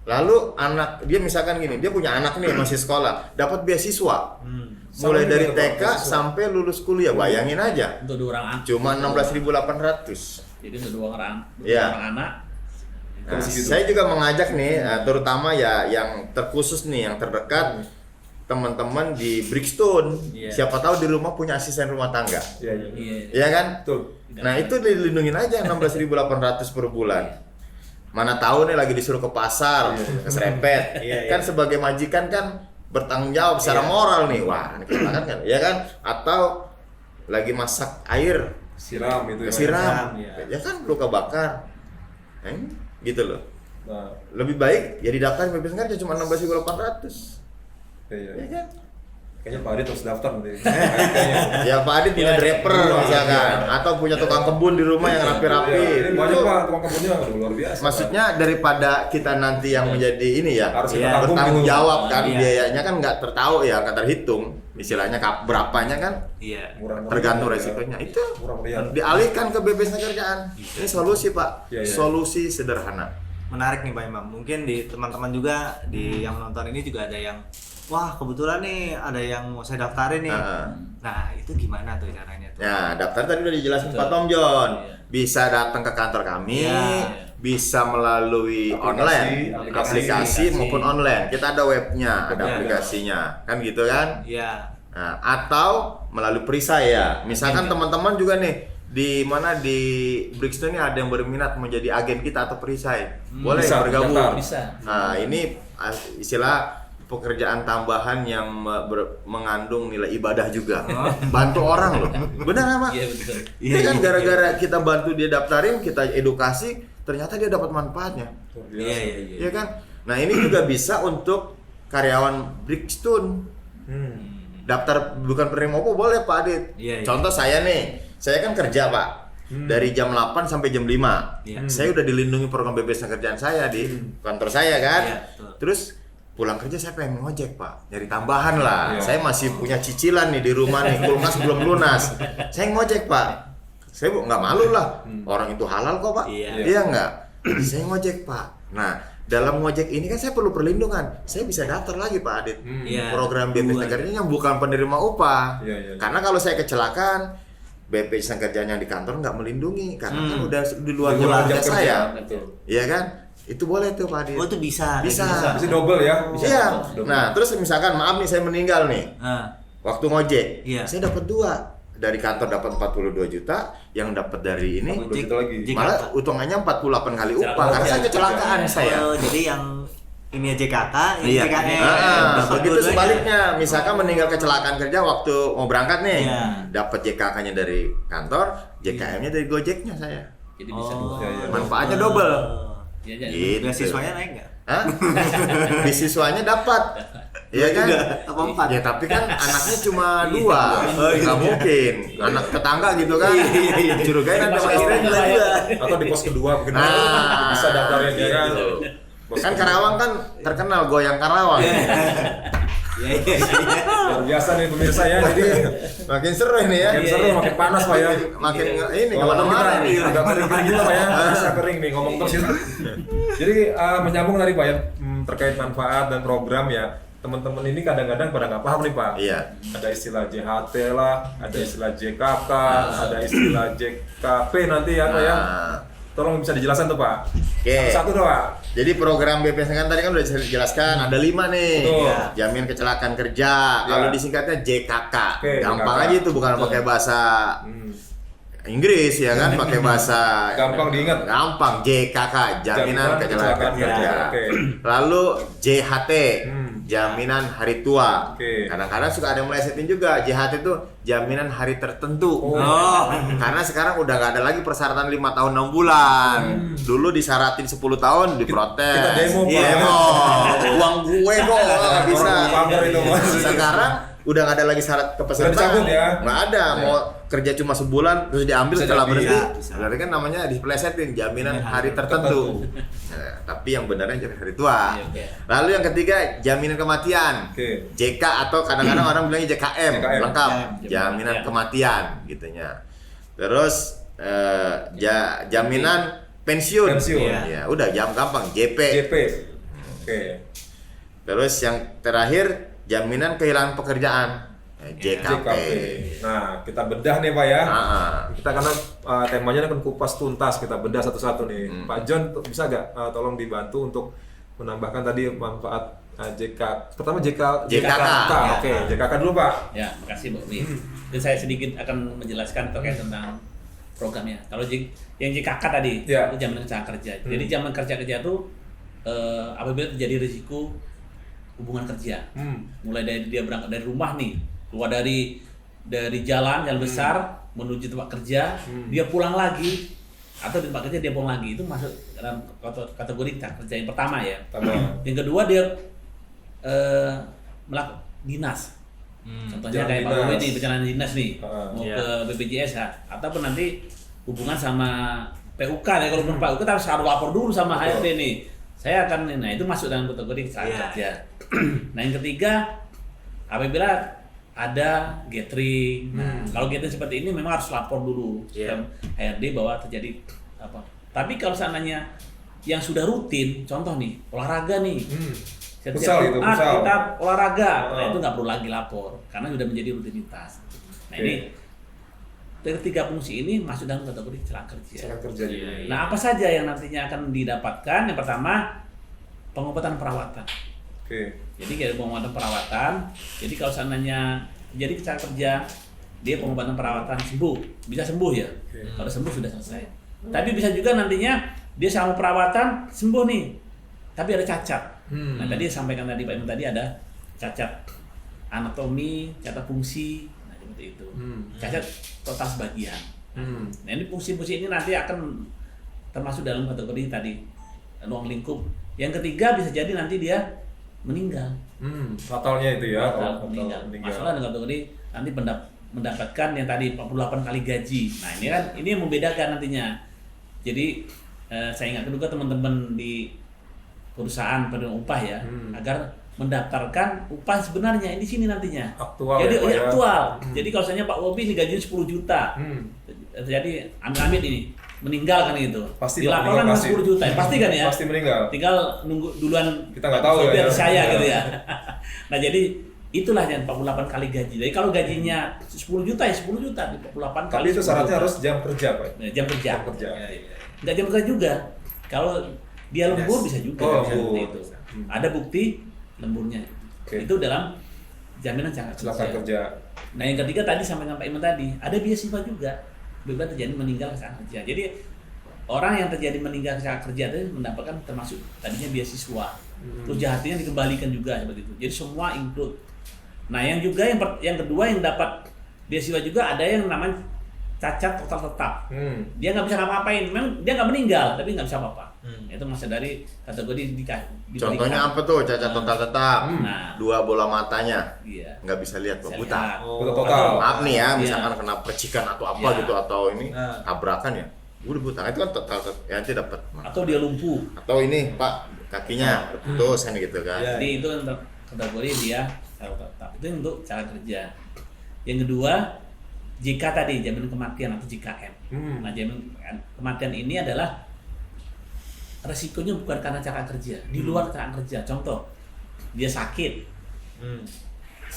Lalu anak dia misalkan gini, dia punya anak nih masih sekolah, dapat beasiswa. Mulai Sama dari juga TK dapat beasiswa. sampai lulus kuliah, bayangin aja. Untuk 2 orang anak. Cuma 16.800. Jadi untuk 2 orang, Iya. orang anak. Nah, Segitu. saya juga mengajak nih, terutama ya yang terkhusus nih, yang terdekat, teman-teman di Brickstone. Iya. Siapa tahu di rumah punya asisten rumah tangga, Iya, iya. Iya. ya kan? Betul. Nah itu dilindungin aja 16.800 per bulan. Mana tahu nih lagi disuruh ke pasar, keserempet. Iya, iya. Kan sebagai majikan kan bertanggung jawab secara moral nih. Wah, ini kecelakaan kan, ya kan? Atau lagi masak air, Siram itu ya. kesiram, iya. ya kan luka bakar. Gitu loh. Nah, Lebih baik ya didaftarin BPJS Kerja cuma 16.800. iya. Ya kan? Kayaknya Pak Adit harus daftar nanti. Kayaknya. Ya Pak Adit punya draper misalkan, atau punya tukang kebun di rumah yang rapi-rapi. Ini banyak Itu Pak tukang kebunnya luar biasa. maksudnya daripada kita nanti yang menjadi ini ya, Harus kita tanggung bertanggung gitu. jawab kan, Iya. biayanya kan nggak tertahu ya, nggak terhitung. Istilahnya berapanya kan Iya. Murah-murah. tergantung resikonya. Itu Murah meriah. dialihkan ke BPJS Kerjaan. Ini solusi Pak, Iya, iya. solusi sederhana. Menarik nih Pak Imam. Mungkin di teman-teman juga di yang menonton ini juga ada yang wah kebetulan nih ada yang mau saya daftarin nih. Nah itu gimana tuh caranya tuh? Ya, daftar tadi udah dijelasin Betul. Pak Tom John. Iya. Bisa datang ke kantor kami, Iya. bisa melalui Aplikasi, aplikasi maupun online. Kita ada webnya, ada Iya. aplikasinya, kan gitu kan? Iya. Nah, atau melalui perisai ya. Misalkan teman-teman juga nih di mana di Brixton ini ada yang berminat menjadi agen kita atau perisai, boleh Bisa, bergabung. daftar. Bisa. Nah, ini istilah pekerjaan tambahan yang mengandung nilai ibadah juga. Bantu orang loh. Benar Pak? Iya betul. Ini kan gara-gara kita bantu dia daftarin, kita edukasi, ternyata dia dapat manfaatnya. Luar biasa. Iya iya iya. Iya kan? Nah, ini juga bisa untuk karyawan Brixton. Daftar bukan penerima upah boleh Pak Adit. Iya, iya. Contoh saya nih, saya kan kerja Pak. Dari jam 8 sampai jam 5. Iya. Saya udah dilindungi program BPJS Kerjaan saya di kantor saya kan. Iya, betul. Terus pulang kerja saya pengen ngojek Pak, nyari tambahan lah. Iya. Saya masih punya cicilan nih di rumah nih, kulkas belum lunas. Saya ngojek Pak. Saya nggak malu lah, orang itu halal kok Pak. Iya. Iya nggak? Saya ngojek Pak. Nah, dalam ngojek ini kan saya perlu perlindungan. Saya bisa daftar lagi Pak Adit. Iya. Program BPJS Kerjaan yang bukan penerima upah. Iya, iya. Karena kalau saya kecelakaan, BPJS Kerjaan yang di kantor nggak melindungi karena kan udah di luar Di jam luar kerja jam kerja, saya. betul. Iya kan? Itu boleh tuh Pak Adit. Oh itu bisa. Bisa. Bisa double ya. Bisa Iya. double. Nah, terus misalkan maaf nih saya meninggal nih. Nah, Waktu ngojek, Iya. saya dapat 2. Dari kantor dapat 42 juta, yang dapat dari ini 42 juta lagi. malah utangannya 48 kali upah karena saya kecelakaan saya. Oh, jadi yang ini JKK, ini Iya. JKN. Begitu Dapat dua-duanya. sebaliknya, misalkan meninggal kecelakaan kerja waktu mau berangkat nih, Iya. dapat JKK-nya dari kantor, JKM-nya dari Gojeknya saya. Jadi bisa Oh. dua. Iya, iya. Manfaatnya double. Iya, iya. Gitu. Beasiswanya naik nggak? Hah? Beasiswanya dapat. Iya kan? Apa 4? Ya tapi kan anaknya cuma 2. Nggak mungkin. Anak tetangga gitu kan. Curigain nanti sama istrinya juga. Atau di pos kedua mungkin Nah, bisa daftarin ya kan. gitu. Pos Kan kedua. Karawang kan terkenal goyang Karawang. Iya iya iya. Luar biasa nih pemirsa ya. Jadi Makin seru ini ya. makin seru, makin panas Pak ya. Makin ini Kalau kemana-mana kita nih. agak kering gitu Pak ya. Bisa kering nih ngomong terus ya. Jadi menyambung tadi Pak ya terkait manfaat dan program ya. Teman-teman ini kadang-kadang pada nggak paham nih Pak. Iya. Ada istilah JHT lah, ada istilah JKK, ada istilah JKP nanti ya Pak ya. Nah, Tolong bisa dijelaskan tuh Pak. Oke. Satu doang Pak. Jadi program BPJS kan tadi kan udah dijelaskan ada 5 nih. Betul. Ya, Jaminan kecelakaan kerja. Kalau disingkatnya JKK. Oke, Gampang JKK. aja itu bukan pakai bahasa Inggris ya kan, pakai bahasa Gampang diingat. Gampang Jaminan Jaminan Kecelakaan Kecelakaan Kerja. Kerja. Oke. Lalu JHT, Hmm. Jaminan Hari Tua. Oke. Kadang-kadang suka ada yang melesetin juga, JHT itu Jaminan Hari Tertentu. Oh. Karena sekarang udah nggak ada lagi persyaratan 5 tahun 6 bulan. Dulu disaratin 10 tahun diprotes. Kita demo, Pak. Demo. Uang gue kok nggak bisa. Orang pamer itu, Mas. Sekarang udah nggak ada lagi syarat Udah kepesertaan. dicabut ya? Nggak ada. Mau kerja cuma sebulan terus diambil Bisa setelah jadi. berhenti. Bisa. Berarti kan namanya diplesetin jaminan Jaminan hari hari tertentu. Nah, tapi yang benarnya jaminan hari tua. Iya, oke. Lalu yang ketiga jaminan kematian. Oke. JK atau kadang-kadang orang bilangnya JKM, JKM. lengkap. Jaminan Jaminan kematian. kematian gitunya. Terus jaminan pensiun. Pensiun. Iya. Ya, udah gampang JP. JP. Oke. Terus yang terakhir jaminan kehilangan pekerjaan. JKP. Nah, kita bedah nih Pak ya. Ah, Kita karena temanya kan kupas tuntas, kita bedah satu-satu nih. Pak John bisa nggak tolong dibantu untuk menambahkan tadi manfaat JK. Pertama JKK. JKK. Oke, JKK dulu Pak. Ya, makasih Bu. Nih, dan saya sedikit akan menjelaskan terkait tentang programnya. Kalau yang JKK tadi, Ya. itu jaminan kerja kerja. Jadi jaminan kerja kerja itu apabila terjadi risiko hubungan kerja, mulai dari dia berangkat dari rumah nih, keluar dari jalan besar menuju tempat kerja, dia pulang lagi atau di tempat kerja dia pulang lagi, itu masuk dalam kategori kerja yang pertama ya. Pertama. Yang kedua dia melakukan dinas. Contohnya Jalan kayak Pak dinas. Bobi di perjalanan dinas nih, mau Iya. ke BPJS ya, ataupun nanti hubungan sama PUK ya, kalau belum PUK kita harus lapor dulu sama HRD nih. Saya akan, nah itu masuk dalam kategori kecelakaan Iya. kerja. Nah yang ketiga, apabila ada gathering. Nah, kalau gathering seperti ini memang harus lapor dulu ke Iya. HRD bahwa terjadi apa. Tapi kalau seandainya yang sudah rutin, contoh nih olahraga nih, setiap Futsal gitu, Jumat futsal. kita olahraga, nah Oh. itu nggak perlu lagi lapor karena sudah menjadi rutinitas. Nah Oke. ini dari 3 fungsi ini masuk dalam kategori kecelakaan kerja. Cara kerja juga. Nah apa saja yang nantinya akan didapatkan? Yang pertama pengobatan perawatan. Oke. Jadi kayak pengobatan perawatan. Jadi kalau seandainya jadi kecelakaan kerja, dia pengobatan perawatan sembuh, bisa sembuh ya. Oke. Kalau sembuh sudah selesai. Tapi bisa juga nantinya dia sama perawatan sembuh nih, tapi ada cacat. Nah tadi sampaikan tadi Pak Iman tadi ada cacat anatomi, cacat fungsi, nah seperti itu. Cacat total sebagian. Nah ini fungsi-fungsi ini nanti akan termasuk dalam kategori tadi ruang lingkup. Yang ketiga bisa jadi nanti dia meninggal. Fatalnya itu ya. Fatal, kalau meninggal. meninggal. Masalah dengan kategori nanti mendapatkan yang tadi 48 kali gaji. Nah ini kan ini yang membedakan nantinya. Jadi saya ingatkan juga teman-teman di perusahaan penerima upah ya agar mendaftarkan upah sebenarnya di sini nantinya. Aktual Jadi ya, Pak, ya? aktual. Jadi kalau misalnya Pak Bobi ini gajinya 10 juta. Jadi amit-amit ini meninggal kan gitu. Pasti dilaporkan meninggal, pasti. 10 juta. Pasti kan ya? Pasti meninggal. Tinggal nunggu duluan Kita nggak tahu biar ya. saya Ya. gitu ya. Nah jadi itulah yang 48 kali gaji. Jadi kalau gajinya 10 juta ya 10 juta, 48 kali. Tapi itu 10 syaratnya juta. harus jam kerja, Pak. Nah, jam kerja. Jam kerja. Nggak jam kerja juga. Kalau dia lembur bisa juga Oh, bisa seperti lembur. itu. Ada bukti lemburnya. Oke. Itu dalam jaminan kecelakaan Kecelakaan kerja. Nah yang ketiga tadi sampai dengan Pak Iman tadi ada beasiswa juga bila terjadi meninggal kecelakaan kerja. Jadi orang yang terjadi meninggal kecelakaan kerja itu mendapatkan termasuk tadinya beasiswa. Terus jahatannya dikembalikan juga seperti itu. Jadi semua include. Nah yang juga yang kedua yang dapat beasiswa juga ada yang namanya cacat total tetap. Dia nggak bisa ngapa-ngapain. Memang dia nggak meninggal tapi nggak bisa apa-apa. Itu masih dari kategori Contohnya apa tuh cacat total tetap? Nah. 2 bola matanya Iya. nggak bisa lihat, Pak. Bisa Buta. lihat. Buta total. Maaf nih ya, Iya. misalkan kena percikan atau apa Iya. gitu atau ini Nah. tabrakan ya. Udah buta. Itu kan total ya nanti dapat. Atau dia lumpuh. Atau ini, Pak, kakinya putus kan gitu kan. Iya. Jadi itu untuk kategori dia total tetap. Itu untuk cara kerja. Yang kedua, jika tadi jaminan kematian atau JKM. Nah, jaminan kematian ini adalah resikonya bukan karena cara kerja, di luar cara kerja. Contoh, dia sakit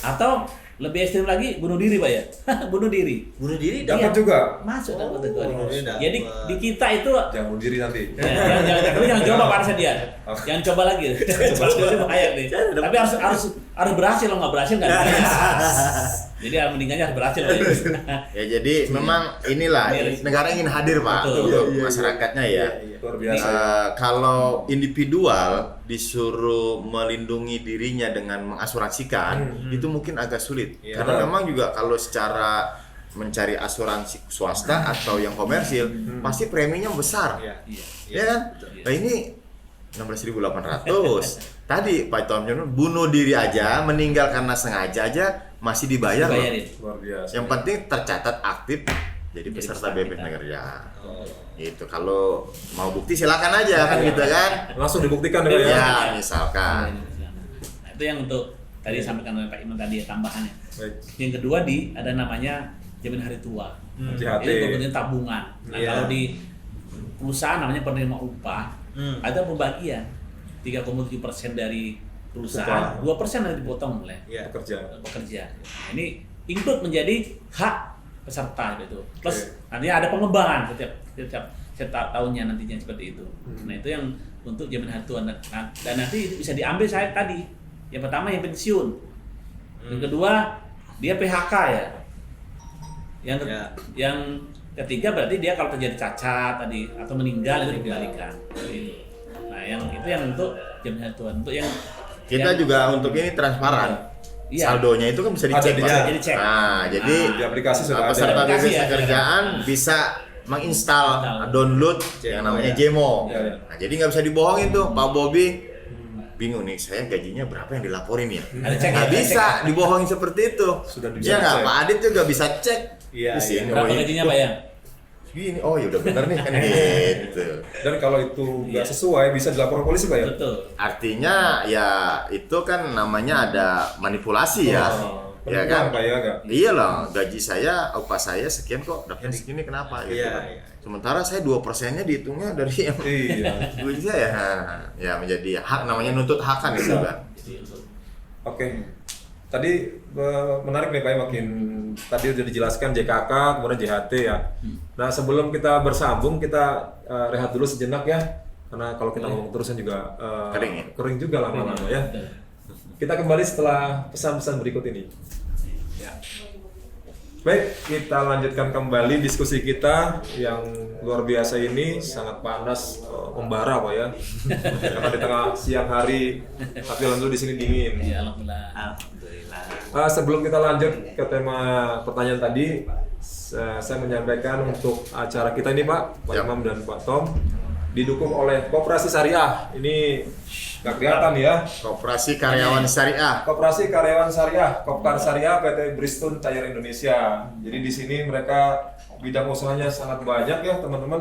atau lebih ekstrim lagi bunuh diri, Pak ya. Bunuh diri. Bunuh diri Dapat Iya. juga. Masuk dalam kategori. iya, Jadi dapat. di kita itu Jangan bunuh diri nanti. jangan coba pada dia. Jangan coba lagi. Itu bahaya nih. Tapi harus berhasil, kalau nggak berhasil nggak bisa. Jadi meninggalnya harus berhasil. Ya jadi memang inilah Ini negara ingin hadir, Pak, Betul. untuk Iya, iya. masyarakatnya ya. Luar biasa. Kalau individual disuruh melindungi dirinya dengan mengasuransikan, itu mungkin agak sulit. Iya. Karena memang juga kalau secara mencari asuransi swasta atau yang komersil, pasti preminya besar. Iya. Ya kan? Nah ini 16.800. Tadi Pak Tom Jono bunuh diri aja, meninggal karena sengaja aja masih dibayar loh. Dibayarin. Luar biasa. Yang penting tercatat aktif jadi peserta BPJS Kerja. Gitu. Kalau mau bukti silakan aja kan gitu kan. Langsung dibuktikan ya, Pak, ya. Ya, misalkan. Nah, itu yang untuk tadi sampaikan oleh Pak Iman tadi ya tambahannya. Baik. Yang kedua ada namanya jaminan hari tua. JHT. Ini kemudian tabungan. Nah, Iya. kalau di perusahaan namanya penerima upah, ada pembagian 3,7% dari perusahaan, 2% nanti dipotong oleh Iya. pekerja. Nah, ini include menjadi hak peserta gitu. Plus nantinya ada pengembangan setiap tahunnya nantinya seperti itu. Nah, itu yang untuk jaminan hari tua. Nah, dan nanti bisa diambil saya tadi. Yang pertama yang pensiun. Yang kedua dia PHK ya. Yang ketiga berarti dia kalau terjadi cacat tadi atau meninggal itu dikembalikan. Gitu. Nah, yang itu yang untuk jaminan hari tua. Untuk yang Kita juga untuk ini transparan. Iya. Saldonya itu kan bisa dicek, Ada Pak. jadi cek. Nah, jadi Di aplikasi sudah ada. peserta Aplikasi BPJS ya. Kerjaan bisa menginstal, download yang namanya Jemo. Iya, iya. Nah, jadi nggak bisa dibohongin tuh, Pak Bobi bingung nih, saya gajinya berapa yang dilaporin ya? Ada cek Nggak ya, bisa dibohongin seperti itu. Sudah bisa Ya nggak, dicek. Pak Adit juga bisa cek. Iya, Di sini, Berapa oh, ini- gajinya Pak ya? Gini, oh ya udah bener nih kan gitu. Dan kalau itu nggak sesuai bisa dilaporkan polisi Pak ya? Betul. Artinya ya itu kan namanya ada manipulasi ya. Ya Penipuan, kan? Pak ya nggak? Iya loh, gaji saya, upah saya sekian kok, dapatnya segini kenapa gitu Iya, kan. iya. Sementara saya 2%-nya dihitungnya dari yang Iya. duit saya ya menjadi hak, namanya nuntut hak kan itu kan. Jadi untuk Oke. Tadi menarik nih Pak ya, makin tadi udah dijelaskan JKK kemudian JHT ya. Nah sebelum kita bersambung kita rehat dulu sejenak ya, karena kalau kita ngomong terus kan juga Kering ya? kering juga lama-lama ya. Kita kembali setelah pesan-pesan berikut ini. Baik, kita lanjutkan kembali diskusi kita yang luar biasa ini, sangat panas, membara Pak ya. Karena di tengah siang hari, tapi alhamdulillah di sini dingin. ya alhamdulillah. Alhamdulillah. Sebelum kita lanjut ke tema pertanyaan tadi, saya menyampaikan untuk acara kita ini Pak Yap. Imam dan Pak Tom didukung oleh Koperasi Syariah. Ini nggak kelihatan ya. Koperasi Karyawan Syariah. Koperasi Karyawan Syariah, Kopkar Syariah PT Bristol Tire Indonesia. Jadi di sini mereka bidang usahanya sangat banyak ya teman-teman.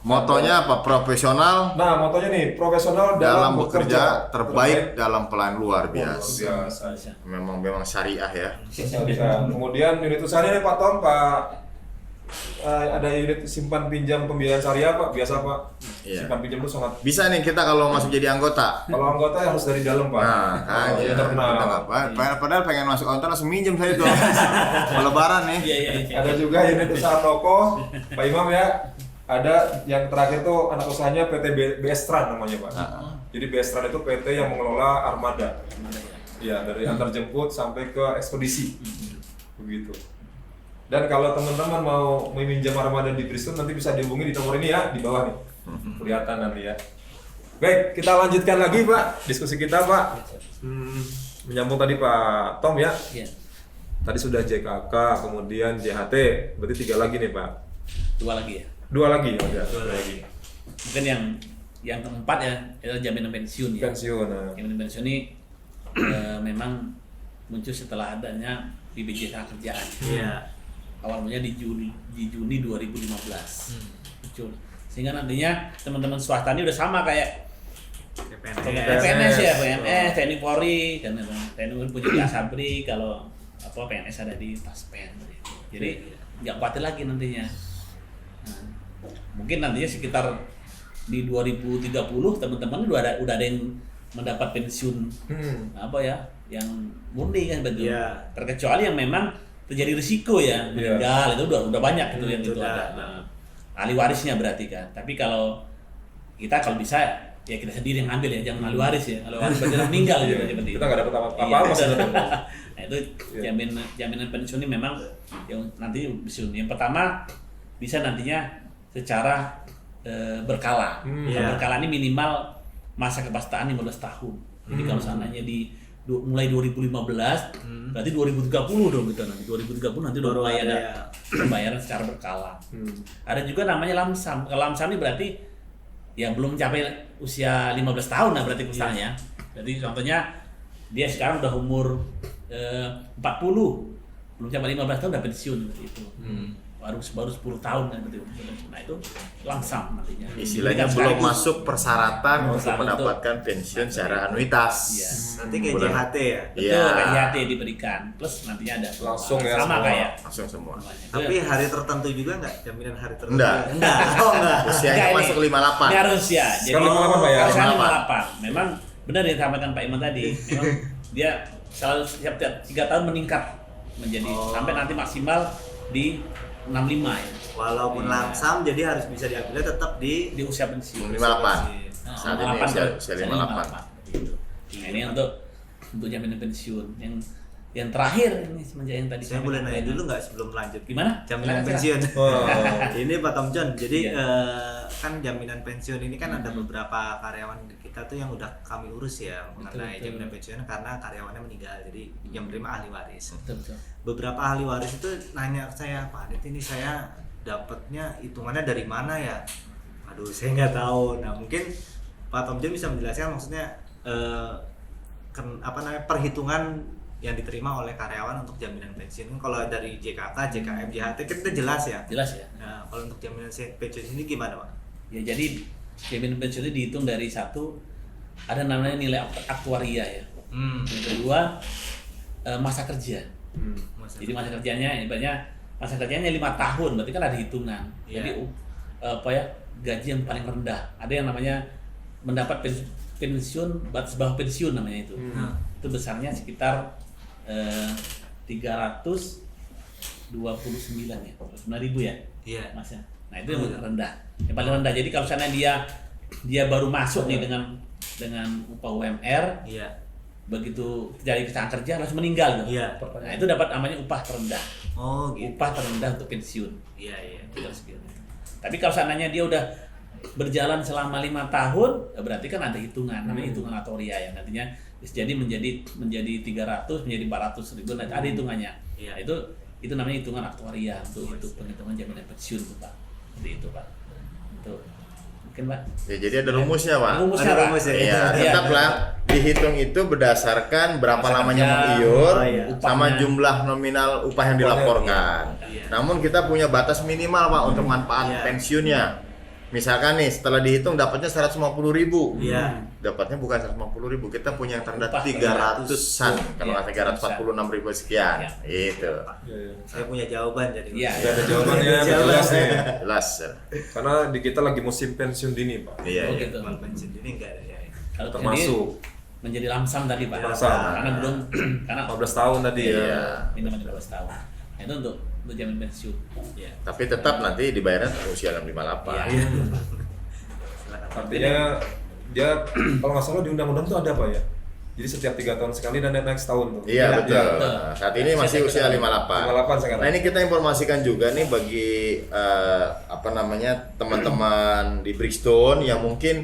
Motonya apa? Profesional Nah, motonya nih profesional dalam bekerja, terbaik dalam pelayan luar Luar biasa. biasa. Memang syariah ya. Syariah. Kemudian unit usahanya nih Pak Tom, Pak ada unit simpan pinjam pembiayaan syariah Pak, biasa Pak. Iya. Simpan pinjam itu sangat. Bisa nih kita kalau masuk jadi anggota. Kalau anggota harus dari dalam Pak. Nah, kan Oh, ya, internal. kita nggak apa. Padahal pengen masuk anggota langsung minjem saya tuh. Mau lebaran nih. Iya iya. iya. Ada juga unit usaha toko, Pak Imam ya. Ada yang terakhir tuh anak usahanya PT Bestran namanya Pak. Jadi Bestran itu PT yang mengelola armada. Ya, dari antar jemput sampai ke ekspedisi. Begitu. Dan kalau teman-teman mau meminjam armada di Bristol nanti bisa dihubungi di nomor ini ya, di bawah nih. Kelihatan nanti ya. Baik, kita lanjutkan lagi Pak diskusi kita Pak. Menyambung tadi Pak Tom ya. Iya. Tadi sudah JKK, kemudian JHT, berarti 3 lagi nih Pak. 2 lagi ya. 2 lagi ada. 2 lagi. Mungkin yang keempat ya, adalah jaminan pensiun ya. Pensiun. Nah. Jaminan pensiun ini memang muncul setelah adanya BPJS Kerjaan. Iya. Awalnya di Juni 2015 muncul. Sehingga nantinya teman-teman swasta ini udah sama kayak PNS ya, PNS, TNI Polri, dan TNI punya di Asabri, kalau apa PNS ada di Taspen. Jadi nggak khawatir lagi nantinya. Nah, mungkin nantinya sekitar di 2030 teman-teman udah ada yang mendapat pensiun apa ya, yang murni kan betul. Iya. Terkecuali yang memang terjadi risiko ya meninggal, itu udah banyak itu yang itu Sudah. ada. Nah, ahli warisnya berarti kan. Tapi kalau kita kalau bisa ya kita sendiri yang ambil ya, jangan ahli waris ya. Ahli waris berarti meninggal gitu seperti itu. Kita nggak dapat apa-apa Iya, sebenarnya. Nah itu jaminan pensiun ini memang yang nanti pensiun. Yang pertama bisa nantinya secara berkala. Iya. Berkala ini minimal masa kepesertaan 15 tahun. Jadi kalau seandainya mulai 2015 berarti 2030 dong gitu nanti. 2030 nanti udah Baru mulai ada ada pembayaran secara berkala. Ada juga namanya lamsam. Kalau lamsam ini berarti ya belum mencapai usia 15 tahun lah berarti misalnya. Jadi contohnya dia sekarang udah umur 40, belum sampai 15 tahun udah pensiun seperti itu. Baru 10 tahun kan begitu. Nah itu langsam nantinya. Istilahnya Jadi kan belum sekaligus masuk persyaratan untuk Persyaratan mendapatkan pensiun secara anuitas. Iya. Nanti kayak Benar. JHT ya. Betul, Iya. kayak JHT diberikan. Plus nantinya ada Langsung ya, sama semua. kayak Langsung semua. Tapi hari tertentu juga nggak? Jaminan hari tertentu? Enggak. Enggak. Oh enggak. Usianya Enggak, ini- masuk 58. Ini harus ya. Sekarang 58 Pak ya? Sekarang 58. 58. Memang benar yang disampaikan Pak Iman tadi. Memang dia selalu setiap 3 tahun meningkat menjadi sampai nanti maksimal di 65 ya. Walaupun lamsam jadi harus bisa diambilnya tetap di Di usia pensiun. 58. Nah, Saat ini 58, usia 58. Gitu. Nah, ini untuk jaminan pensiun yang terakhir ini semenjak yang tadi saya boleh nanya dulu nggak sebelum lanjut? Gimana? Jaminan Silakan, pensiun. Ini Pak Tom John. Jadi Iya. kan jaminan pensiun ini kan ada beberapa karyawan kita tuh yang udah kami urus ya mengenai betul. jaminan pensiun karena karyawannya meninggal. Jadi yang menerima ahli waris. Betul. Beberapa ahli waris itu nanya ke saya, Pak Adit ini saya dapatnya hitungannya dari mana ya? Aduh, saya nggak tahu. Nah mungkin Pak Tom John bisa menjelaskan maksudnya perhitungan yang diterima oleh karyawan untuk jaminan pensiun. Kalau dari JKK, JKM, JHT kan itu jelas ya. Jelas ya. Nah, kalau untuk jaminan pensiun ini gimana, Pak? Ya jadi jaminan pensiun itu dihitung dari satu, ada namanya nilai aktuaria ya. Yang kedua masa kerja. Jadi masa kerjanya ibaratnya 5 tahun, berarti kan ada hitungan. Jadi gaji yang paling rendah. Ada yang namanya mendapat pensiun batas bawah pensiun namanya itu. Itu besarnya sekitar 329 ya, 9.000 ya. Iya. Mas ya. Nah, itu yang rendah. Yang paling rendah. Jadi kalau misalnya dia baru masuk nih dengan upah UMR, Iya. begitu jadi kecelakaan kerja langsung meninggal gitu. Iya. Nah, itu dapat namanya upah terendah. Oh, gitu. Upah terendah untuk pensiun. Iya, iya. Itu segitu. Tapi kalau seandainya dia udah berjalan selama 5 tahun, ya berarti kan ada hitungan, namanya hitungan atoria ya. Nantinya jadi menjadi 300, menjadi 400.000, nanti ada hitungannya. Iya. Nah, itu namanya hitungan aktuaria untuk penghitungan jaminan pensiun tuh, Pak. Seperti itu, Pak. Itu mungkin, Pak. Ya, jadi ada rumusnya, Pak. Rumusnya, Ada Pak. rumusnya. Iya, Iya. tetaplah dihitung itu berdasarkan berapa Masa lamanya kerja, mengiur iya. sama upahnya. jumlah nominal upah yang dilaporkan. Iya. Namun kita punya batas minimal, Pak, untuk manfaat Iya. pensiunnya. Misalkan nih setelah dihitung dapatnya 150.000. Iya. Dapatnya bukan 150.000, kita punya yang terendah Upah 300-an, kalau Iya, nggak 346.000 sekian. Itu. Saya punya jawaban jadi. Iya. Sudah ada jawabannya, Jawaban. jelas nih. Jelas. Karena di kita lagi musim pensiun dini, Pak. Iya, Oh, iya. gitu. Kalau pensiun ini enggak ada ya. Kalau Termasuk menjadi lamsam tadi, Pak. Lamsam. Karena belum karena 15 tahun tadi Iya. ya. minimal 15 tahun. Nah, itu untuk jaminan pensiun. Iya. Tapi tetap nanti dibayarnya usia 58. Iya. Silakan. Artinya dia kalau nggak salah di undang-undang tuh ada, Pak ya. Jadi setiap 3 tahun sekali dan naik setahun tuh. Iya, betul. betul. Nah, saat ini masih usia 58. 58 sekarang. Nah, ini kita informasikan juga nih bagi teman-teman di Brixton yang mungkin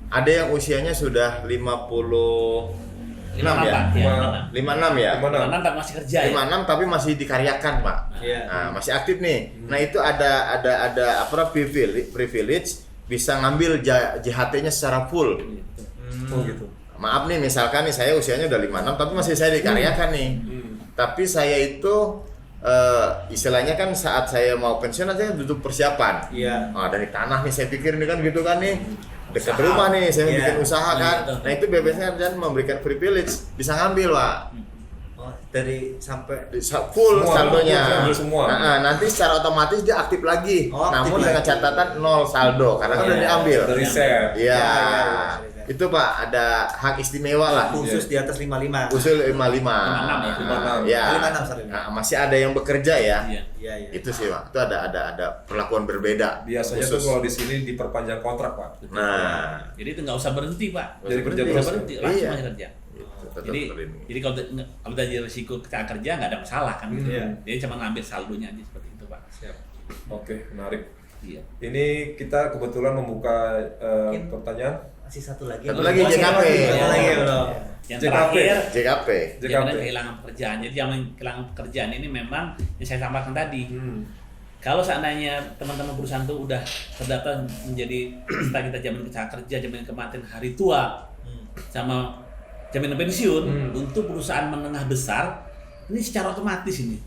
ada yang usianya sudah 56 ya. 56 ya. Gimana? Karena tak masih kerja ya. 56 tapi masih dikaryakan, Pak. Iya. Nah, masih aktif nih. Nah, itu ada privilege bisa ngambil JHT-nya secara full. Oh gitu. Maaf nih, misalkan nih saya usianya udah 56 tapi masih saya dikaryakan nih. Tapi saya itu istilahnya kan saat saya mau pensiun aja butuh persiapan. Iya. Nah, dari tanah nih saya pikir ini kan gitu kan nih. Dekat Usaha. rumah nih saya Iya. bikin usaha kan. Iya, betul. Nah, itu BPS-nya dan memberikan privilege bisa ngambil, Pak. Oh, dari sampai Full Semua, saldonya. ambil semua. Nah, nanti secara otomatis dia aktif lagi. Oh, aktif Namun dengan lagi. catatan 0 saldo karena kan Iya. udah diambil. Dari set. Iya. Iya. Itu, Pak, ada hak istimewa lah. khusus di atas 55. Usul 55. 56 ya, 56. Ya. 56, sorry. Nah, masih ada yang bekerja ya. Iya. Iya, iya. Itu sih, Pak. Itu ada perlakuan berbeda. Biasanya khusus. tuh kalau di sini diperpanjang kontrak, Pak. Nah, Jadi itu nggak usah berhenti, Pak. Jadi kerja Nggak terus. usah berhenti, langsung Iya. aja kerja. tetap Jadi terlindungi. kalau tadi risiko kecelakaan kerja nggak ada masalah kan? Iya. Jadi cuma ngambil saldonya aja seperti itu, Pak. Siap. Oke, menarik. Iya. Ini kita kebetulan membuka pertanyaan Masih satu lagi. Satu lagi JKP. Satu lagi belum. Yang JKP. terakhir JKP. jaminan kehilangan pekerjaan. Jadi jaminan kehilangan pekerjaan ini memang yang saya sampaikan tadi. Kalau seandainya teman-teman perusahaan itu udah terdaftar menjadi peserta kita jaminan kecelakaan kerja, jaminan kematian hari tua, sama jaminan pensiun untuk perusahaan menengah besar, ini secara otomatis ini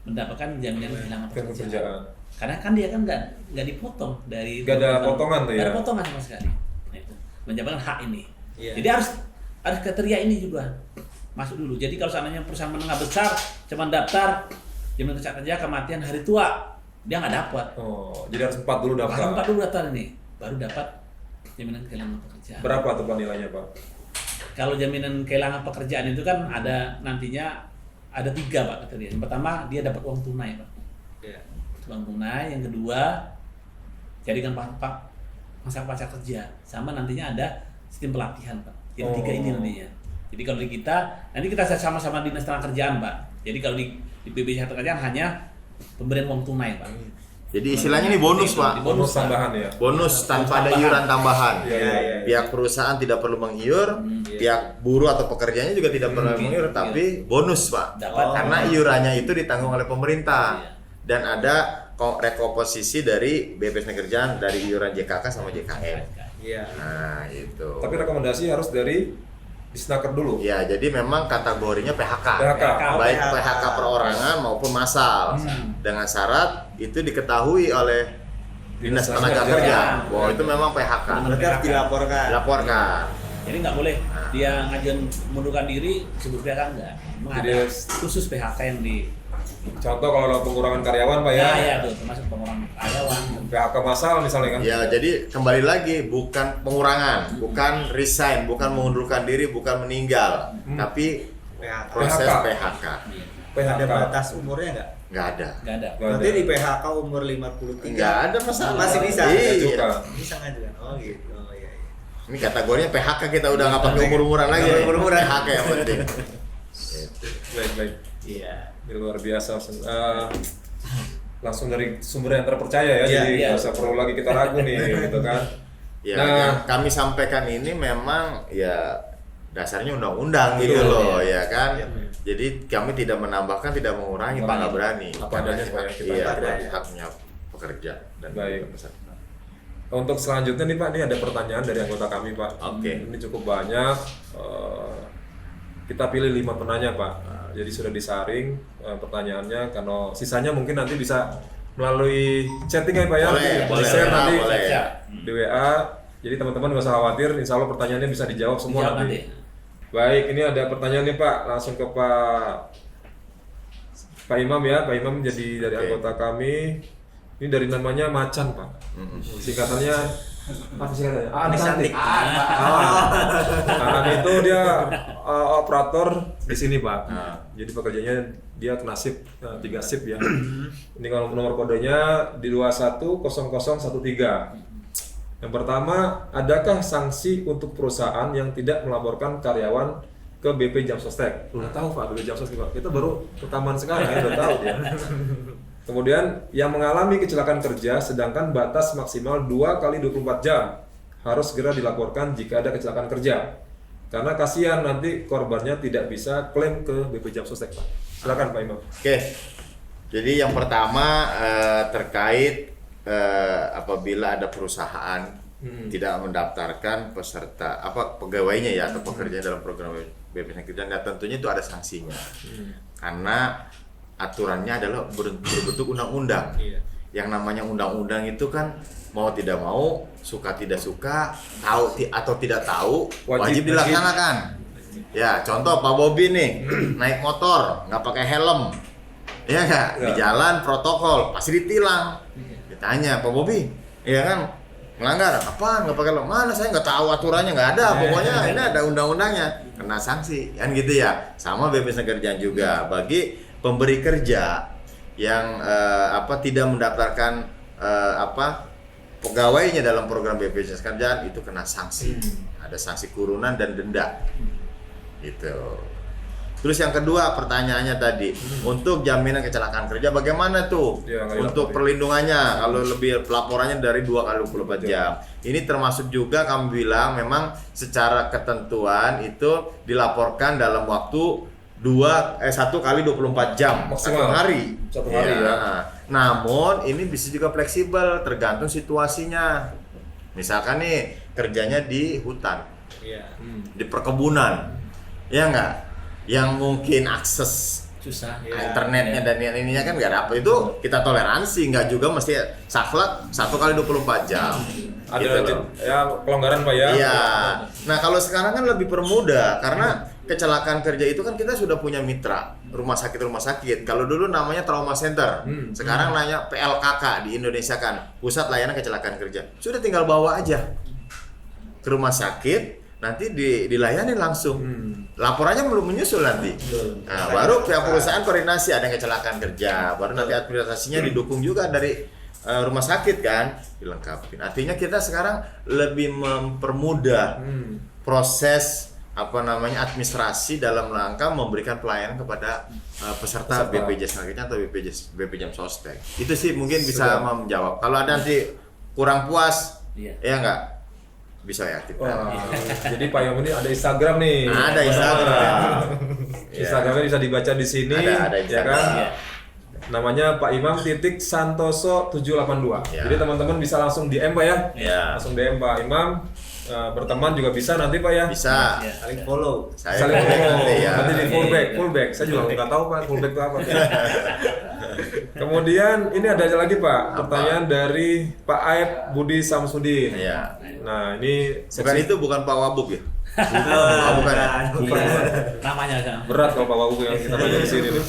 mendapatkan jaminan kehilangan pekerjaan. pekerjaan. Karena kan dia kan nggak dipotong dari Nggak ada potongan tuh ya? Nggak ada potongan sama sekali. Nah, itu mendapatkan hak ini. Iya. Jadi harus kriteria ini juga masuk dulu. Jadi kalau seandainya perusahaan menengah besar cuma daftar jaminan kecelakaan kerja kematian hari tua, dia nggak dapat. Oh, jadi harus 4 dulu daftar. Harus 4 dulu daftar ini, baru dapat jaminan kehilangan pekerjaan. Berapa tuh Pak nilainya, Pak? Kalau jaminan kehilangan pekerjaan itu kan ada nantinya ada 3, Pak, kriteria. Yang pertama dia dapat uang tunai, Pak. Iya. Uang tunai. Yang kedua jadikan Pak masa pasca kerja, sama nantinya ada sistem pelatihan, Pak. Yang 3 ini nantinya. Jadi kalau di kita nanti kita sama-sama dinas tenaga kerjaan, Pak. Jadi kalau di BPJS tenaga kerjaan hanya pemberian uang tunai, Pak. Jadi istilahnya ini bonus, Pak. Bonus tambahan ya. Bonus tanpa ada iuran tambahan. Iya, iya. Pihak perusahaan tidak perlu mengiur, pihak buruh atau pekerjanya juga tidak perlu mengiur, tapi bonus, Pak. Dapat. Karena iurannya itu ditanggung oleh pemerintah. Iya. Dan ada rekomposisi dari BPJS Tenaga dari iuran JKK sama JKM. Iya. Nah, itu. Tapi rekomendasi harus dari disnaker dulu. Ya, jadi memang kategorinya PHK. PHK. Baik PHK perorangan maupun massal. Dengan syarat itu diketahui oleh Dinas Tenaga Kerja bahwa itu memang PHK. Berarti harus Dilaporkan. Jadi nggak boleh dia ngajuin mundurkan diri sebelum PHK enggak. Memang ada Jadi- khusus PHK yang di Contoh kalau ada pengurangan karyawan Pak ya. ya tuh termasuk pengurangan karyawan. PHK massal misalnya kan. Ya, jadi kembali lagi bukan pengurangan, bukan resign, bukan mengundurkan diri, bukan meninggal, tapi proses PHK. Ada batas umurnya nggak? Nggak ada. Nggak ada. Nggak Berarti ada. di PHK umur 53 Nggak ada masalah. masih bisa? Iya. Juga. Bisa ngajukan. Oh gitu. Oh iya. Ini kategorinya PHK, kita udah nggak pakai umur-umuran lagi. Umur-umuran. PHK yang penting. Baik. Iya. Ini luar biasa. Langsung dari sumber yang terpercaya ya. Iya, Jadi iya. nggak usah perlu lagi kita ragu nih gitu kan. Ya, Nah. yang kami sampaikan ini memang ya dasarnya undang-undang gitu Betul, loh, ya kan. Iya. Jadi kami tidak menambahkan, tidak mengurangi, Pak, nggak berani. Apa adanya, Pak, ya, kita Iya, hargai. haknya pekerja dan Baik. peserta. Untuk selanjutnya nih Pak, ini ada pertanyaan dari anggota kami Pak. Oke. Ini cukup banyak. Kita pilih 5 penanya Pak. Jadi sudah disaring pertanyaannya. Karena sisanya mungkin nanti bisa melalui chatting ya Pak ya. Boleh, Di-share boleh, nanti boleh. di WA. Jadi teman-teman nggak usah khawatir. Insya Allah pertanyaannya bisa dijawab semua Dijawab nanti. nanti. Baik, ini ada pertanyaan nih Pak. Langsung ke Pak Imam ya. Pak Imam jadi dari Oke. anggota kami. Ini dari namanya Macan Pak. Singkatannya apa singkatannya? Cantik. Anak itu dia operator di sini Pak. Ah. Jadi pekerjaannya dia kena shift 3 shift ya. Ini kalau nomor kodenya di 210013. Yang pertama, adakah sanksi untuk perusahaan yang tidak melaporkan karyawan ke BP Jam Sostek? Udah tahu Pak, BP Jam Sostek Pak. Kita baru rekaman sekarang ya, udah tahu ya. Kemudian yang mengalami kecelakaan kerja sedangkan batas maksimal 2 kali 24 jam harus segera dilaporkan jika ada kecelakaan kerja. Karena kasihan nanti korbannya tidak bisa klaim ke BP Jam Sostek Pak. Silakan Pak Imam. Oke. Jadi yang pertama terkait apabila ada perusahaan tidak mendaftarkan peserta pegawainya ya atau pekerja dalam program BPJS Kerjaan, dan tentunya itu ada sanksinya. Karena aturannya adalah berbentuk undang-undang. Iya. Yang namanya undang-undang itu kan mau tidak mau, suka tidak suka, tahu atau tidak tahu, wajib dilaksanakan. Ya, contoh Pak Bobi nih naik motor nggak pakai helm, ya nggak, di jalan protokol pasti ditilang. Ditanya Pak Bobi, ya kan, melanggar apaan nggak pakai helm? Mana saya nggak tahu aturannya, nggak ada. Pokoknya ini ada undang-undangnya, kena sanksi, kan gitu ya. Sama BPJS Kerjaan juga bagi pemberi kerja yang tidak mendaftarkan pegawainya dalam program BPJS Kerjaan itu kena sanksi. Ada sanksi kurungan dan denda. Gitu. Terus yang kedua pertanyaannya tadi, untuk jaminan kecelakaan kerja bagaimana tuh? Ya, nggak Untuk dilaporin. perlindungannya kalau lebih pelaporannya dari 2 kali 24 jam. Ini termasuk juga kami bilang memang secara ketentuan itu dilaporkan dalam waktu 1 kali 24 jam Maksimal. satu hari. Satu hari, ya. Namun ini bisa juga fleksibel tergantung situasinya. Misalkan nih kerjanya di hutan, Iya. di perkebunan, ya enggak, yang mungkin akses Susah. internetnya dan yang ininya kan nggak dapet, itu kita toleransi, nggak juga mesti saklek 1 kali 24 jam. Ada Gitu loh. ya pelonggaran Pak ya. Iya. Nah kalau sekarang kan lebih permudah karena kecelakaan kerja itu kan kita sudah punya mitra rumah sakit. Kalau dulu namanya trauma center, sekarang namanya PLKK di Indonesia kan, pusat layanan kecelakaan kerja. Sudah tinggal bawa aja ke rumah sakit, nanti dilayani langsung. Laporannya belum menyusul nanti. Nah, baru pihak perusahaan koordinasi ada yang kecelakaan kerja, baru nanti administrasinya didukung juga dari rumah sakit kan, dilengkapi. Artinya kita sekarang lebih mempermudah proses administrasi dalam rangka memberikan pelayanan kepada peserta BPJS Kerjaan atau BPJS Sostek. Itu sih mungkin bisa menjawab. Kalau ada nanti kurang puas, Iya. ya enggak bisa ya kita. Wah, jadi Pak Imam ini ada Instagram nih. Ada Instagram. Instagramnya bisa dibaca di sini. Ada ya Instagram. kan? Iya. Namanya Pak Imam titik Santoso 782. Ya. Jadi teman-teman bisa langsung DM Pak ya. Ya. Langsung DM Pak Imam. Berteman juga bisa nanti Pak ya. Bisa. Ya. Saling follow. Saya Saling follow follow. nanti ya. Nanti di fullback. Saya juga nggak tahu Pak fullback itu apa. Kemudian ini ada lagi Pak, pertanyaan dari Pak Aib Budi Samsudin. Iya. Nah ini Bukan itu, bukan Pak Wabub ya? Bukan ya? Namanya aja. berat kalau Pak Wagu yang kita tanya di sini nih.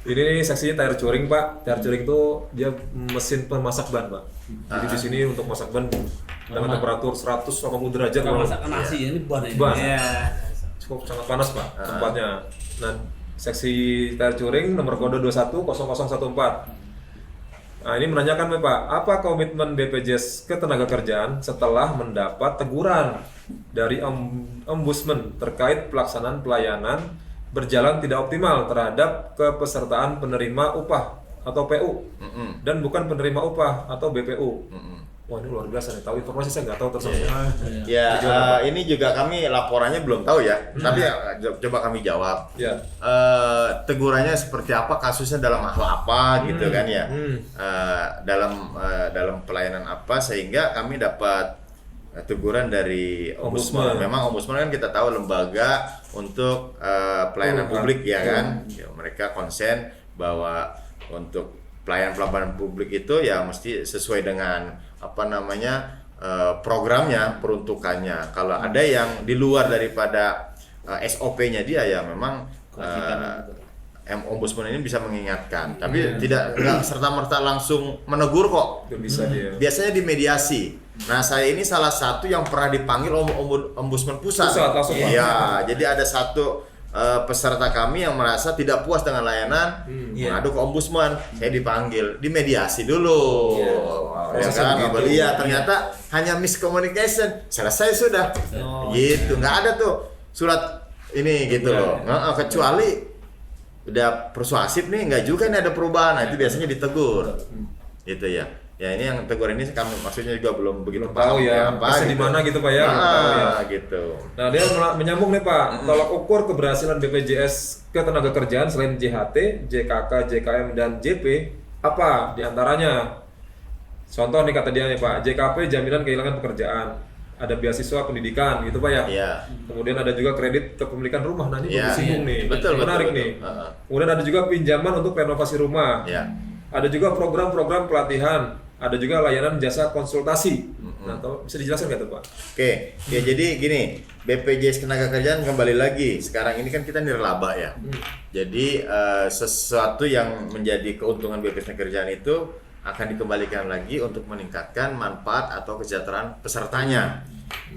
Ini nih seksinya tire curing Pak. Tire curing itu dia mesin pemasak ban Pak. Jadi di sini untuk masak ban dengan temperatur 180 derajat Kalau Pak. masak nasi ini ban ini. Ban. Iya. Cukup sangat panas Pak tempatnya. Nah seksi tire curing nomor kode 210014. Nah ini menanyakan Pak, apa komitmen BPJS Ketenagakerjaan setelah mendapat teguran dari Ombudsman terkait pelaksanaan pelayanan berjalan tidak optimal terhadap kepesertaan penerima upah atau PU dan bukan penerima upah atau BPU. Wah ini luar biasa nih, tahu informasi saya nggak tahu terus. Ya, ini juga kami laporannya belum tahu ya, tapi coba kami jawab. Ya. Tegurannya seperti apa, kasusnya dalam hal apa gitu kan ya, dalam pelayanan apa sehingga kami dapat teguran dari Ombudsman. Memang Ombudsman kan kita tahu lembaga untuk pelayanan publik ya kan, ya, mereka konsen bahwa untuk pelayanan publik itu ya mesti sesuai dengan apa namanya programnya, peruntukannya. Kalau ada yang di luar daripada SOP-nya dia ya memang Ombudsman ini bisa mengingatkan, tapi nggak serta-merta langsung menegur kok. Itu bisa dia. Biasanya dimediasi. Nah saya ini salah satu yang pernah dipanggil Ombudsman pusat. Langsung Pak. Iya, jadi ada satu peserta kami yang merasa tidak puas dengan layanan, mengadu ke Ombudsman. Saya dipanggil, dimediasi dulu. Ya kan, iya ternyata hanya miscommunication, selesai sudah. Gitu, nggak ada tuh surat ini gitu loh. Kecuali udah persuasif nih, nggak juga nih ada perubahan. Nah itu biasanya ditegur. Gitu ya. Ya ini yang tegur ini kami maksudnya juga belum begitu Tahu ya, apa di mana gitu Pak ya. Tahu ya. Gitu. Nah dia menyambung nih Pak, tolak ukur keberhasilan BPJS Ketenagakerjaan selain JHT, JKK, JKM, dan JP apa diantaranya? Contoh nih kata dia nih Pak, JKP jaminan kehilangan pekerjaan, ada beasiswa pendidikan gitu Pak ya. Iya. Kemudian ada juga kredit kepemilikan rumah, nah ini Iya. disinggung nih, Betul, menarik betul, nih. betul. Kemudian ada juga pinjaman untuk renovasi rumah. Ya. Ada juga program-program pelatihan, ada juga layanan jasa konsultasi. Nah, bisa dijelaskan nggak tuh Pak? Oke, ya jadi gini, BPJS Ketenagakerjaan kembali lagi. Sekarang ini kan kita nirlaba ya. Jadi sesuatu yang menjadi keuntungan BPJS Ketenagakerjaan itu akan dikembalikan lagi untuk meningkatkan manfaat atau kesejahteraan pesertanya.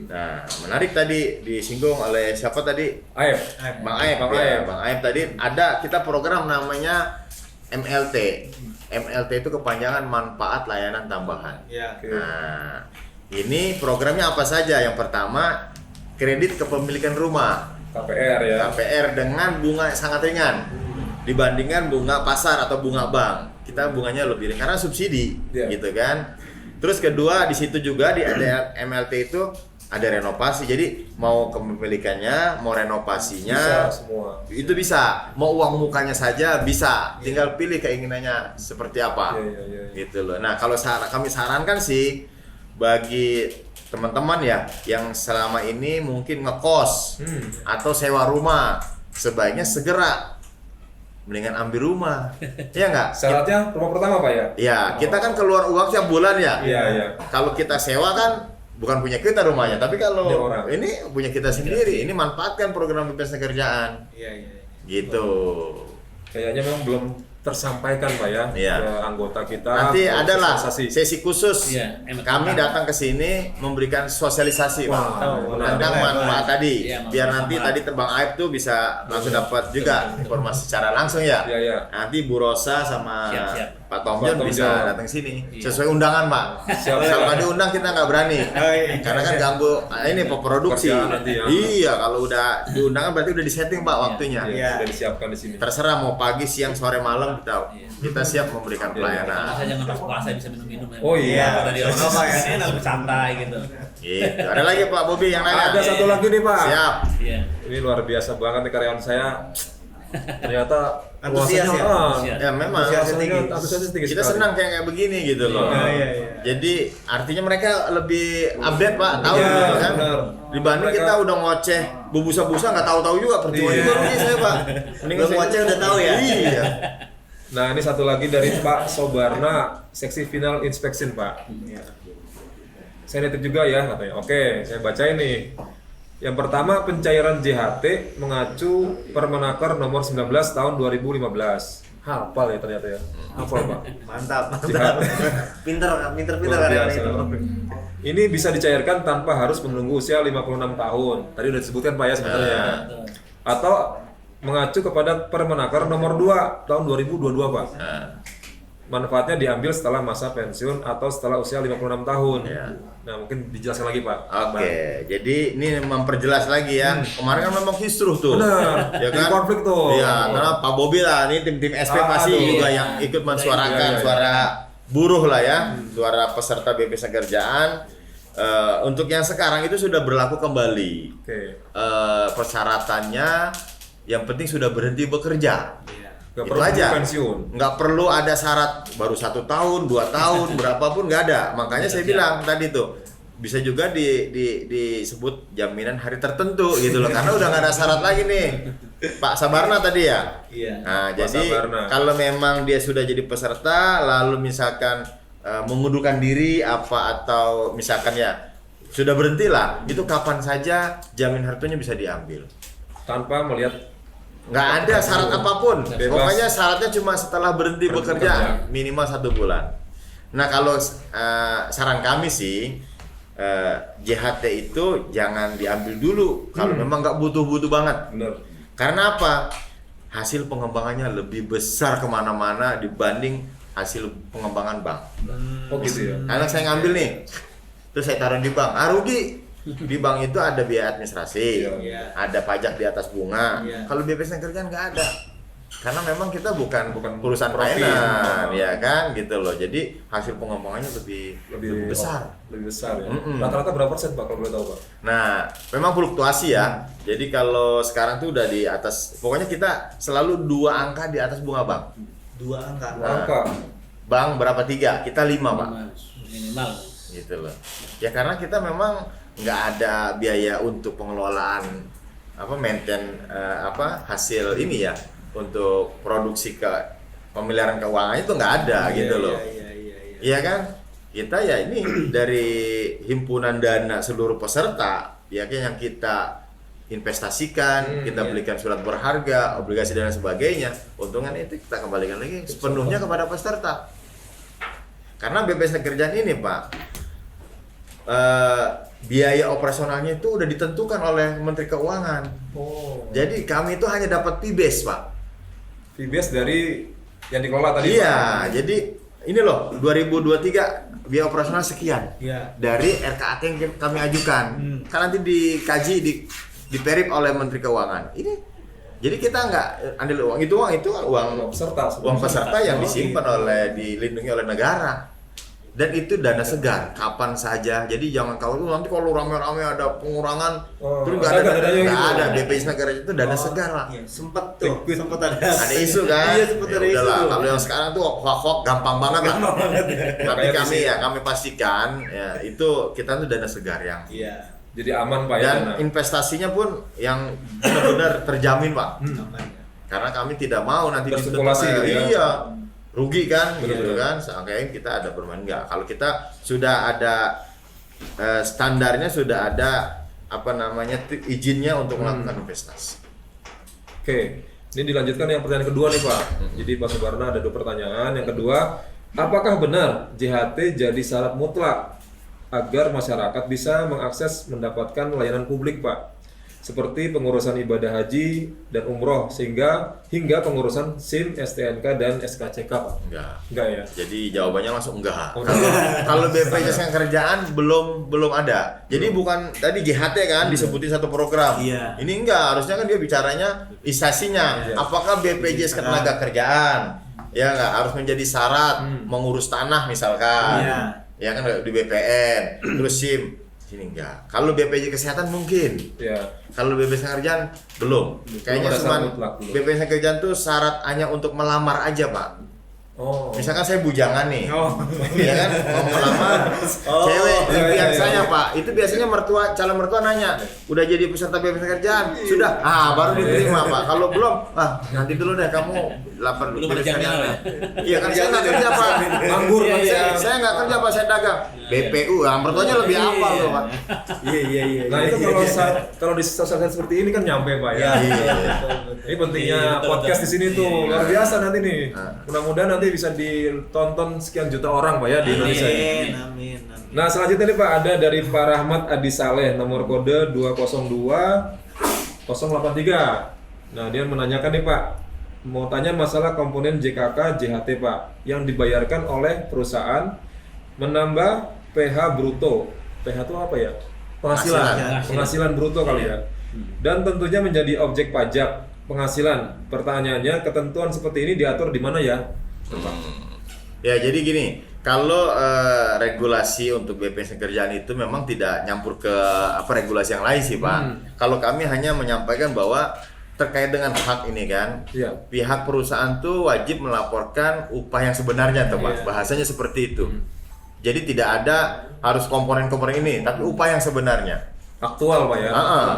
Nah, menarik tadi disinggung oleh siapa tadi? Aib. Bang Aib. Bang Ya, Aib. Bang Aib tadi ada kita program namanya MLT. MLT itu kepanjangan manfaat layanan tambahan. Iya. Nah, ini programnya apa saja? Yang pertama, kredit kepemilikan rumah. KPR ya. KPR dengan bunga sangat ringan dibandingkan bunga pasar atau bunga bank. Kita bunganya lebih ringan karena subsidi, gitu kan. Terus kedua di situ juga di ada MLT itu ada renovasi. Jadi mau kepemilikannya, mau renovasinya, Bisa semua. itu bisa. Mau uang mukanya saja bisa. Tinggal pilih keinginannya seperti apa. Iya. Gitu loh. Nah, kalau kami sarankan sih bagi teman-teman ya yang selama ini mungkin ngekos atau sewa rumah, sebaiknya segera mendingan ambil rumah. Iya nggak? Syaratnya rumah pertama Pak ya? Ya, kita kan keluar uang tiap bulan ya. Iya. Kalau kita sewa kan bukan punya kita rumahnya, tapi kalau Punya orang. ini punya kita sendiri. Ini manfaatkan program BPJS Ketenagakerjaan. Iya. Gitu. Kayaknya memang belum tersampaikan Pak ya Iya. ke anggota kita. Nanti untuk adalah sosialisasi. sesi khusus. Iya, enak. Kami datang ke sini memberikan sosialisasi, Pak. Wah, Tentang manfaat tadi. Iya, Biar manfaat. nanti tadi Bang Aib tuh bisa langsung dapat juga informasi secara langsung ya. Iya. Nanti Bu Rosa sama Siap. Pak Tomjon Pak bisa Tomjon. datang sini. Iya. Sesuai undangan, Pak. Kalau nggak diundang kita nggak berani. Karena kan ganggu ini produksi. Kerjaan nanti ya. Iya, kalau udah diundang kan berarti udah disetting, Pak, waktunya. Iya, sudah disiapkan di sini. Terserah mau pagi, siang, sore, malam kita siap memberikan Karena pelayanan. saya jangan pas puasa bisa minum-minum ya. Oh, iya. Tadi orang Apa ya? ini lebih santai gitu. Gitu. Ada lagi Pak Bobi yang nanya? Ada satu lagi nih Pak. Siap. Iya. Ini luar biasa banget nih karyawan saya. Ternyata Antusias luasannya, ya? Antusias. Ya memang antusiasnya tinggi kita sekali. senang kayak begini gitu loh. Iya. Jadi artinya mereka lebih update Pak, tahu Iya, gitu kan. benar. Dibanding Mereka- kita udah ngoceh bubusa-busa nggak tahu-tahu juga percuma Iya. juga rugi saya Pak. Belum ngoceh udah tahu ya? Iya. Nah ini satu lagi dari Pak Sobarna, seksi final inspection Pak. Saya nitip juga ya katanya. Oke, saya bacain nih. Yang pertama, pencairan JHT mengacu Permenaker nomor 19 tahun 2015. Hafal ya ternyata ya. Hafal Pak. Mantap. Jihad. Pinter Luar karyawan biasa. itu. Ini bisa dicairkan tanpa harus menunggu usia 56 tahun. Tadi udah disebutkan Pak ya sebenarnya. Atau mengacu kepada Permenaker nomor 2 tahun 2022 Pak. Manfaatnya diambil setelah masa pensiun atau setelah usia 56 tahun. Ya. Nah, mungkin dijelaskan lagi Pak. Oke, jadi ini memperjelas lagi ya. Kemarin kan memang kisruh tuh. Benar. Ya Di kan? konflik tuh. Iya, karena Pak Bobi lah, ini tim-tim SP pasti Aduh. juga yang ikut mensuarakan Iya. suara buruh lah ya, suara peserta BPJS Kerjaan. Untuk yang sekarang itu sudah berlaku kembali. Oke. Persyaratannya yang penting sudah berhenti bekerja. Gak Itu perlu aja. pensiun. Nggak perlu ada syarat baru 1 tahun, 2 tahun, berapapun nggak ada. Makanya saya bilang tadi tuh bisa juga disebut jaminan hari tertentu gitu loh, karena udah nggak ada syarat lagi nih. Pak Sabarna tadi ya. Iya. Nah, Pak jadi Sabarna. kalau memang dia sudah jadi peserta, lalu misalkan mengundurkan diri atau misalkan ya sudah berhenti lah, itu kapan saja jamin hartanya bisa diambil. Tanpa melihat Nggak ada syarat apapun. Bebas. Pokoknya syaratnya cuma setelah berhenti bekerja minimal 1 bulan. Nah kalau saran kami sih JHT itu jangan diambil dulu kalau memang nggak butuh-butuh banget. benar. Karena apa? Hasil pengembangannya lebih besar kemana-mana dibanding hasil pengembangan bank. Oh gitu ya. Karena saya ngambil nih, terus saya taruh di bank, rugi. Di bank itu ada biaya administrasi, Iya. ada pajak di atas bunga. Iya. Kalau BPJS Kerjaan nggak ada, karena memang kita bukan perusahaan profit. pelayanan, ya kan, gitu loh. Jadi hasil pengembangannya lebih besar. Lebih besar ya. Mm-mm. Rata-rata berapa persen Pak kalau boleh tahu Pak? Nah, memang fluktuasi ya. Jadi kalau sekarang tuh udah di atas, pokoknya kita selalu 2 angka di atas bunga bank. 2 angka. Angka. Bank berapa 3? Kita 5 Pak. Minimal. Gitu loh. Ya karena kita memang nggak ada biaya untuk pengelolaan maintain hasil ini ya, untuk produksi pemeliharaan keuangan itu nggak ada gitu loh. Iya kan? Kita ya ini dari himpunan dana seluruh peserta ya kan, yang kita investasikan, kita belikan surat berharga, obligasi dan sebagainya. Untungan itu kita kembalikan lagi sepenuhnya kepada peserta. Karena BPJS Kerjaan ini Pak, biaya operasionalnya itu udah ditentukan oleh Menteri Keuangan. Oh. Jadi kami itu hanya dapat fee-base Pak. Fee-base dari yang dikelola tadi Iya, jadi ini loh 2023 biaya operasional sekian. Iya. Dari RKAT yang kami ajukan. Kan nanti dikaji diperip oleh Menteri Keuangan. Ini jadi kita nggak ambil uang itu uang peserta. uang peserta yang disimpan dilindungi oleh negara. Dan itu dana segar kapan saja. Jadi jangan nanti kalau rame-rame ada pengurangan terus nggak ada dananya gitu. nggak ada. BPJS Negara itu dana segar Pak. Iya, sempet ada. Ada isu kan? Iya, sempet Ya ada isu. udahlah, kalau yang sekarang tuh hoax gampang banget lah. Tapi Makanya kami pastikan ya itu kita tuh dana segar yang Iya. Jadi aman Pak ya. dan dana. investasinya pun yang benar-benar terjamin Pak. Aman ya. Karena kami tidak mau nanti Berspekulasi ditutup, gitu ya. iya rugi kan Betul, gitu betul. kan. Sangkain kita ada bermain enggak. Kalau kita sudah ada standarnya, sudah ada izinnya untuk melakukan investasi. Oke, ini dilanjutkan yang pertanyaan kedua nih Pak. Jadi Pak Subarna ada 2 pertanyaan. Yang kedua, apakah benar JHT jadi syarat mutlak agar masyarakat bisa mengakses mendapatkan layanan publik Pak? Seperti pengurusan ibadah haji dan umroh hingga pengurusan SIM, STNK dan SKCK Pak? Enggak ya? Jadi jawabannya langsung enggak. Oh, Kalau BPJS Kerjaan belum ada. Jadi bukan tadi JHT kan disebutin satu program. Iya. Ini enggak, harusnya kan dia bicaranya instasinya. Iya. Apakah BPJS Ketenagakerjaan ya enggak harus menjadi syarat mengurus tanah misalkan. Iya. Ya kan di BPN, terus SIM. Sini enggak. Kalau BPJS Kesehatan mungkin. Ya. Kalau BPJS Kerjaan belum. Kayaknya ada cuma syarat mutlak, belum. BPJS Kerjaan tuh syarat hanya untuk melamar aja, Pak. Oh. Misalkan saya bujangan nih, Oh. ya kan, mau melamar cewek impian iya. saya Pak, itu biasanya calon mertua nanya, udah jadi peserta BPJS Kerjaan, sudah, baru diterima Pak. Kalau belum, nanti dulu deh kamu lapar Belum ada BPJS jaminan Kerjaan. ya? Iya kan saya nggak kerja Pak, Nganggur Iya, nanti iya. ya. saya nggak kerja Pak, saya dagang. BPU, mertuanya lebih apa loh Pak? Nah itu kalau di sosial seperti ini kan nyampe Pak ya. Iya. Ini pentingnya Iya, betul, podcast betul. di sini tuh Iya. luar biasa nanti nih. Ah. Mudah-mudahan nanti bisa ditonton sekian juta orang Pak ya di Indonesia. Amin, amin, amin. Nah selanjutnya nih Pak ada dari Pak Rahmat Adi Saleh nomor kode 202083. Nah dia menanyakan nih Pak, mau tanya masalah komponen JKK JHT Pak yang dibayarkan oleh perusahaan menambah PH bruto. PH itu apa ya? Penghasilan. Penghasilan bruto kali ya. Dan tentunya menjadi objek pajak penghasilan. Pertanyaannya, ketentuan seperti ini diatur di mana ya? Ya jadi gini, kalau regulasi untuk BPJS Kerjaan itu memang tidak nyampur ke regulasi yang lain sih Pak. Kalau kami hanya menyampaikan bahwa terkait dengan hak ini kan, Iya. pihak perusahaan tuh wajib melaporkan upah yang sebenarnya tuh Pak. Iya. Bahasanya seperti itu. Jadi tidak ada harus komponen-komponen ini, tapi upah yang sebenarnya. Aktual Pak ya?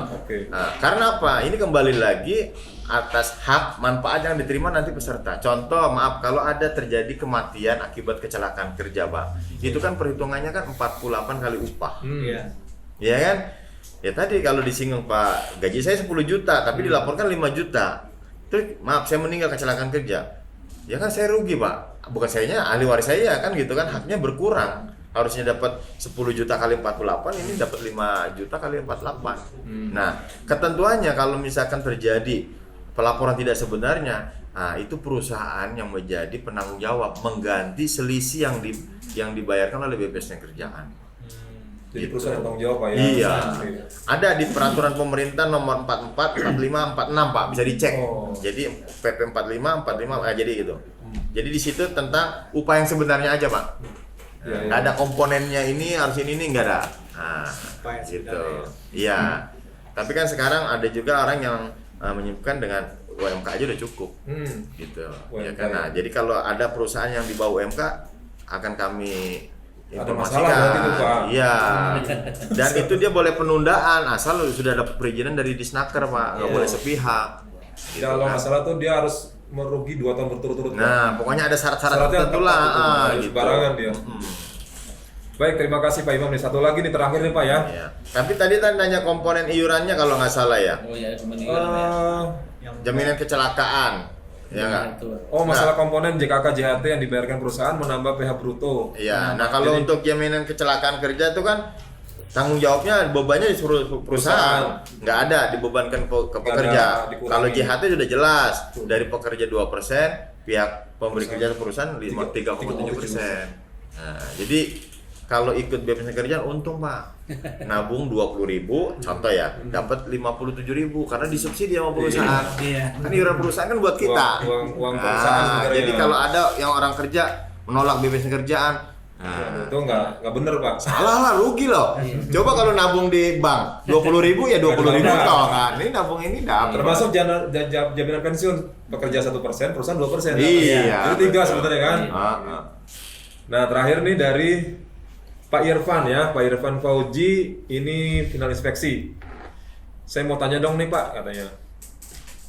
Oke. Nah, karena apa? Ini kembali lagi atas hak manfaat yang diterima nanti peserta. Contoh, maaf kalau ada terjadi kematian akibat kecelakaan kerja, Pak. Itu kan perhitungannya kan 48 kali upah. Iya. Iya kan? Ya tadi kalau disinggung Pak, gaji saya 10 juta tapi dilaporkan 5 juta. Terus maaf saya meninggal kecelakaan kerja. Ya kan saya rugi, Pak. Bukan sayanya, ahli waris saya kan gitu kan, haknya berkurang. Harusnya dapat 10 juta kali 48, ini dapat 5 juta kali 48. Nah, ketentuannya kalau misalkan terjadi pelaporan tidak sebenarnya, itu perusahaan yang menjadi penanggung jawab mengganti selisih yang dibayarkan oleh BPJS Kerjaan. Jadi Gitu. perusahaan yang tanggung jawab Pak ya? Iya. Oke. Ada di peraturan pemerintah nomor 44, 45, 46 Pak, bisa dicek. Oh. Jadi PP 45, 45 jadi gitu. Jadi di situ tentang upah yang sebenarnya aja Pak. Iya, Nggak iya. ada komponennya ini harus ini nggak ada. Nah, Upah yang gitu. sebenarnya. Iya. Tapi kan sekarang ada juga orang yang menyebutkan dengan UMK aja udah cukup. Gitu. Ya UMK, kan. Nah, ya. jadi kalau ada perusahaan yang di bawah UMK akan kami Ada informasikan. masalah berarti tuh, Pak. Iya. Dan itu dia boleh penundaan asal sudah dapat perizinan dari Disnaker, Pak. Nggak Iya. boleh sepihak. Gitu Kalau kan. nggak salah tuh dia harus merugi 2 tahun berturut-turut Pak. Nah, pokoknya ada syarat-syarat Syaratnya tertentu ketat lah. gitu, harus Gitu. sembarangan dia. Baik, terima kasih Pak Imam nih. Satu lagi nih terakhir nih Pak ya. Ya. Tapi tadi tanya komponen iurannya kalau nggak salah ya. Oh ya, kemenangan ya. Yang Jaminan kecelakaan. Ya nggak? Itu. Oh, masalah komponen JKK JHT yang dibayarkan perusahaan menambah PH bruto. Iya. Nah, kalau Jadi- untuk jaminan kecelakaan kerja itu kan tanggung jawabnya bebannya di perusahaan, nggak ada dibebankan ke Nggak pekerja. ada, dikurangi. Kalau JHT sudah jelas dari pekerja 2%, pihak pemberi kerja atau perusahaan 3,7%. Nah, jadi kalau ikut BPJS Kerjaan untung Pak, nabung 20.000, contoh ya, dapat 57.000 karena disubsidi sama perusahaan. Iya. Kan iuran perusahaan kan buat kita. Uang perusahaan sebenarnya. Jadi kalau ada yang orang kerja menolak BPJS Kerjaan, Itu nggak bener Pak. salah lah, rugi loh. Coba kalau nabung di bank 20.000 ya 20.000 Nggak ada. toh kan. Ini nabung ini dapat. Termasuk jaminan pensiun pekerja 1%, perusahaan 2%. Iya, Itu 3 betul. sebenarnya kan. Nah terakhir nih dari Pak Irfan ya, Pak Irfan Fauji ini final inspeksi. Saya mau tanya dong nih Pak, katanya.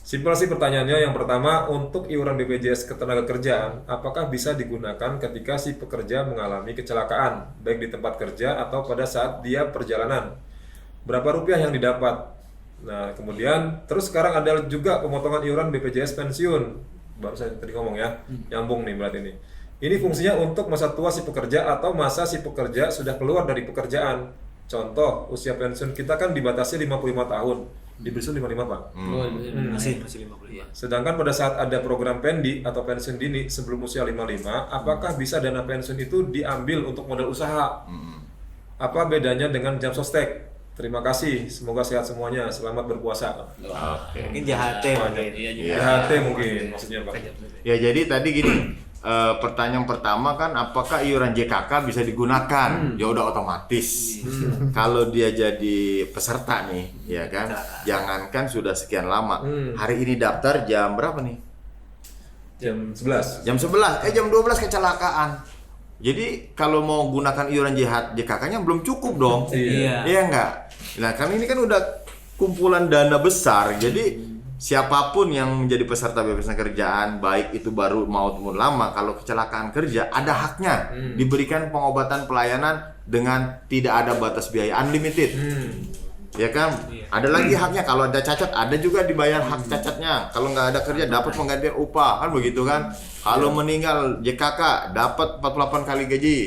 Simpel sih pertanyaannya. Yang pertama, untuk iuran BPJS Ketenagakerjaan, apakah bisa digunakan ketika si pekerja mengalami kecelakaan, baik di tempat kerja atau pada saat dia perjalanan? Berapa rupiah yang didapat? Nah, kemudian terus sekarang ada juga pemotongan iuran BPJS pensiun. Baru saya tadi ngomong ya, nyambung nih berarti ini. Ini fungsinya untuk masa tua si pekerja atau masa si pekerja sudah keluar dari pekerjaan. Contoh, usia pensiun kita kan dibatasi 55 tahun. Di pensiun 55 Pak. Oh, masih 55. Sedangkan pada saat ada program pendi atau pensiun dini sebelum usia 55, apakah bisa dana pensiun itu diambil untuk modal usaha? Apa bedanya dengan jam sostek? Terima kasih, semoga sehat semuanya, selamat berpuasa. Oke. Mungkin JHT mungkin. Iya juga. Iya. JHT mungkin maksudnya Pak. Ya jadi tadi gini, pertanyaan pertama kan apakah iuran JKK bisa digunakan? Ya udah otomatis. Kalau dia jadi peserta nih, ya kan? Jangankan sudah sekian lama. Hari ini daftar jam berapa nih? Jam 11. Jam 11, jam 12 kecelakaan. Jadi kalau mau gunakan iuran JKK-nya belum cukup dong. Iya. Iya enggak? Nah, kami ini kan udah kumpulan dana besar. Jadi siapapun yang menjadi peserta BPJS Kerjaan, baik itu baru maupun lama, kalau kecelakaan kerja ada haknya diberikan pengobatan pelayanan dengan tidak ada batas biaya, unlimited. Ya kan? Ada lagi haknya kalau ada cacat, ada juga dibayar hak cacatnya. Kalau nggak ada kerja dapat penggantian upah, kan begitu kan? Kalau meninggal JKK dapat 48 kali gaji.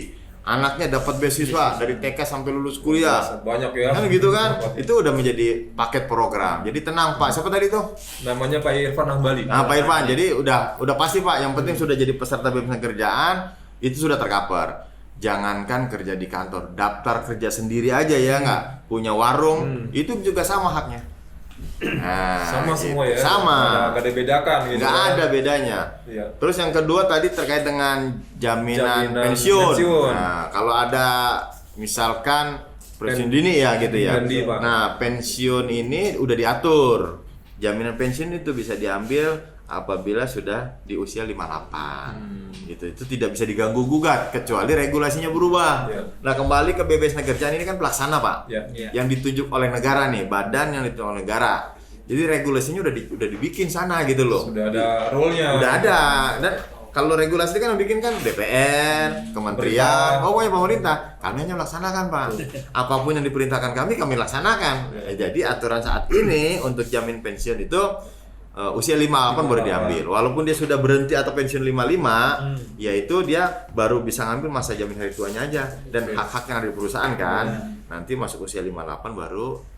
Anaknya dapat beasiswa dari TK sampai lulus kuliah. Banyak ya. Kan gitu kan? Itu udah menjadi paket program. Jadi tenang Pak. Siapa tadi tuh? Namanya Pak Irfan Ahbali. Nah, Pak Irfan. Jadi udah pasti Pak. Yang penting sudah jadi peserta BPJS Kerjaan itu sudah tercover. Jangankan kerja di kantor, daftar kerja sendiri aja ya nggak? Punya warung, itu juga sama haknya. Nah, Sama semua ya. Sama. Nggak ada bedakan gitu. Nggak ada bedanya. Iya. Terus yang kedua tadi terkait dengan jaminan Jaminan pensiun. pensiun. Nah, kalau ada misalkan pensiun dini ya gitu ya. Dini, Pak. Nah, pensiun ini udah diatur. Jaminan pensiun itu bisa diambil apabila sudah di usia 58. Gitu. Itu tidak bisa diganggu gugat kecuali regulasinya berubah. Iya. Nah, kembali ke BPJS Kerjaan ini kan pelaksana, Pak. Iya. Yang ditunjuk oleh negara nih, badan yang ditunjuk oleh negara. Jadi regulasinya udah dibikin sana gitu loh. Sudah ada rule-nya. Udah ada. Dan kalau regulasi kan yang bikin kan DPR, kementerian, pokoknya pemerintah. Kami hanya melaksanakan, Pak. Apapun yang diperintahkan kami laksanakan. Jadi aturan saat ini untuk jamin pensiun itu usia 58 baru diambil. Walaupun dia sudah berhenti atau pensiun 55, yaitu dia baru bisa ngambil masa jamin hari tuanya aja. Dan hak-hak yang ada di perusahaan kan. Nanti masuk usia 58 baru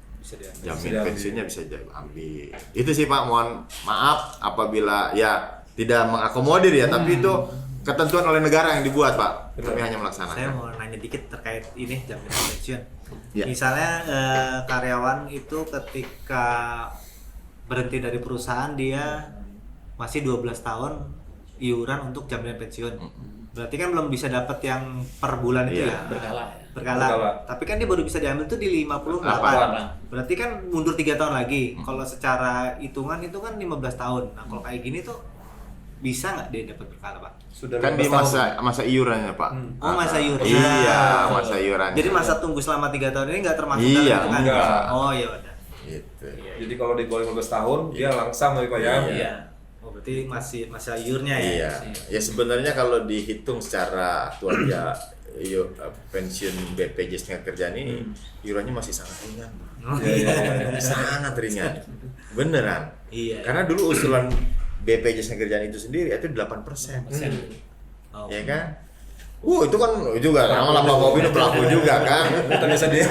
jamin pensiunnya bisa diambil. Itu sih Pak, mohon maaf apabila ya tidak mengakomodir ya, tapi itu ketentuan oleh negara yang dibuat Pak. Kami hanya Saya melaksanakan. mau nanya dikit terkait ini jaminan pensiun. Ya. Misalnya karyawan itu ketika berhenti dari perusahaan dia masih 12 tahun iuran untuk jaminan pensiun. Berarti kan belum bisa dapat yang per bulan itu Iya, ya. berkala ya. Berkala. Tapi kan dia baru bisa diambil tuh di 58. Berarti kan mundur 3 tahun lagi. Kalau secara hitungan itu kan 15 tahun. Nah, kalau kayak gini tuh bisa nggak dia dapat berkala, Pak? Sudah Kan di 15 tahun. masa iurannya Pak. Oh, masa iuran. Iya, masa iuran. Jadi masa tunggu selama 3 tahun ini nggak termasuk Iya, dalam hitungan? enggak. Oh, ya udah. Gitu. Jadi kalau di bawah 15 tahun dia langsung ya Pak ya. Iya. Oh, berarti masih masa iurnya ya? Iya. Ya sebenarnya kalau dihitung secara aktual ya pensiun BPJS Kerjaan ini iurannya masih sangat ringan. Oh, iya. Sangat ringan. Beneran. Iya. Karena dulu usulan BPJS Kerjaan itu sendiri itu 8%. Oh. Ya kan? Itu kan juga lama-lama kopi itu pelaku juga kan. Biasa dia.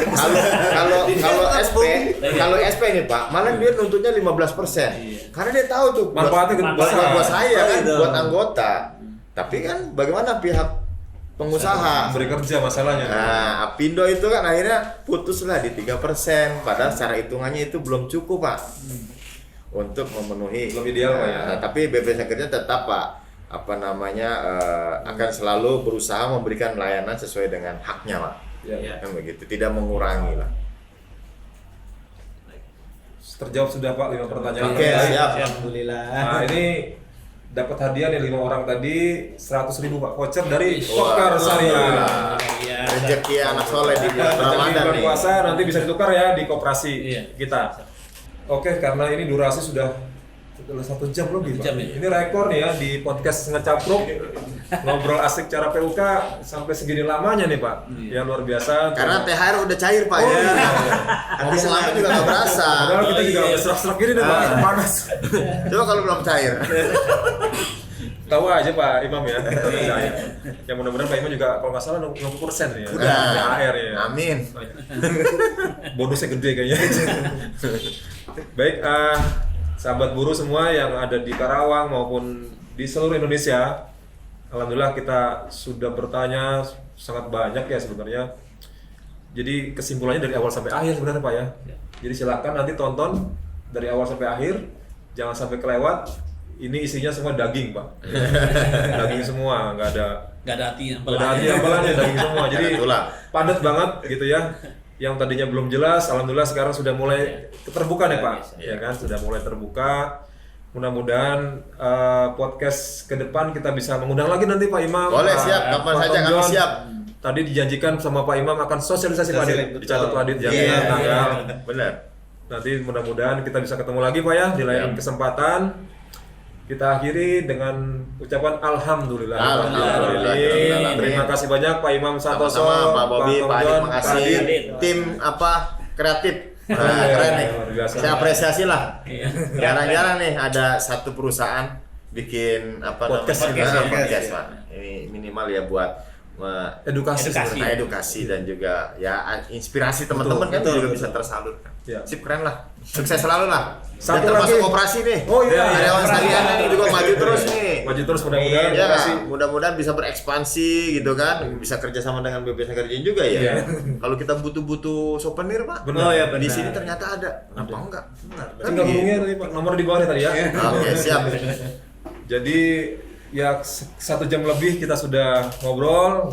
Kalau SP nih Pak, malah dia nuntutnya 15%. Karena dia tahu tuh Manfaatnya buat saya kan, Iya. buat anggota. Tapi kan bagaimana pihak pengusaha? Beri kerja masalahnya. Nah, Apindo itu kan akhirnya putuslah di 3%. Padahal secara hitungannya itu belum cukup Pak untuk memenuhi. Belum ideal, Pak, ya. Nah, tapi BPJS Kerja tetap Pak akan selalu berusaha memberikan layanan sesuai dengan haknya Pak. Ya. Kan begitu, tidak mengurangi lah. Terjawab sudah Pak 5 pertanyaan. Oke, siap. Alhamdulillah. Nah, ini dapat hadiah nih 5 orang tadi 100.000 Pak voucher dari Pokar Syariah. Iya. Rezeki anak soleh di bulan Jadi Ramadan bulan nih. puasa nanti bisa ditukar ya di koperasi Iya. kita. Oke, karena ini durasi sudah 1 jam lebih, 1 Pak. jam, ya. Ini rekor nih ya di podcast Ngecapruk. Ngobrol asik cara PUK sampai segini lamanya nih, Pak. Ya luar biasa. Karena THR udah cair Pak ya. Ngomong lama juga nggak berasa. Padahal kita juga udah serak-serak gini nih, Pak. Panas. Coba kalau belum cair. Tahu aja Pak Imam ya. Ya mudah-mudahan Pak Imam juga kalau nggak salah 60% ya. Udah. THR ya. Amin. Bonusnya gede kayaknya. Baik, sahabat buruh semua yang ada di Karawang maupun di seluruh Indonesia, alhamdulillah kita sudah bertanya sangat banyak ya sebenarnya. Jadi kesimpulannya dari awal sampai akhir sebenarnya Pak ya. Jadi silakan nanti tonton dari awal sampai akhir, jangan sampai kelewat. ini isinya semua daging Pak. Daging semua, nggak ada hati yang nggak ada hati apalagi daging semua. Jadi Nggak ada tulang. padat banget gitu ya. Yang tadinya belum jelas, alhamdulillah sekarang sudah mulai terbuka nih Pak. Ya kan, sudah mulai terbuka. Mudah-mudahan podcast ke depan kita bisa mengundang lagi nanti Pak Imam. Boleh, Pak- siap. Kapan Pak saja Tom kami John. siap. Tadi dijanjikan sama Pak Imam akan sosialisasi Pak Adit. Betul. Dicatat Pak Adit Iya, jangan tanggal. benar. Nanti mudah-mudahan kita bisa ketemu lagi Pak ya di lain kesempatan. Kita akhiri dengan ucapan alhamdulillah. Alhamdulillah. Terima kasih banyak Pak Imam Santoso, Sama-sama Pak Bobi, Tom Pak Adit, John, makasih. Pak Adit. Tim kreatif. Nah, Iya, keren nih. luar biasa. Saya apresiasi lah. Iya. Jarang-jarang nih ada satu perusahaan bikin Podcast namanya? ini. Podcast, Pak. Ini minimal ya buat Edukasi. Edukasi. sebenarnya. edukasi dan juga ya inspirasi teman-teman kan juga bisa tersalurkan. Ya. Sip, keren lah. Sukses selalu lah. Satu Dan termasuk lagi. operasi nih. Oh iya, Karyawan iya. sekalian ini juga maju terus nih. Maju terus mudah-mudahan. Iya, Makasih. mudah-mudahan bisa berekspansi gitu kan, bisa kerjasama dengan BPS Kerjaan juga ya. Iya. Kalau kita butuh souvenir Pak, Benar. Oh, iya, di benar. sini ternyata ada. Kenapa enggak? Benar. Tinggal hubungnya tadi Pak, nomor di bawah tadi ya. Oke, siap. Jadi ya 1 jam lebih kita sudah ngobrol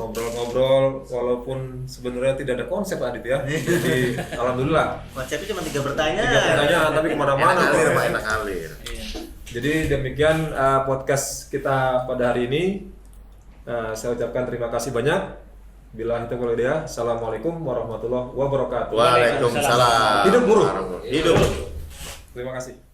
walaupun sebenarnya tidak ada konsep Adit ya. Jadi alhamdulillah. Konsepnya cuma 3 pertanyaan. 3 pertanyaan tapi Enak kemana-mana. alir, Pak. Pak, enak alir. Jadi demikian podcast kita pada hari ini. Saya ucapkan terima kasih banyak. Bila itu boleh dia. Assalamualaikum warahmatullahi wabarakatuh. Waalaikumsalam. Hidup buruh. Hidup. Terima kasih.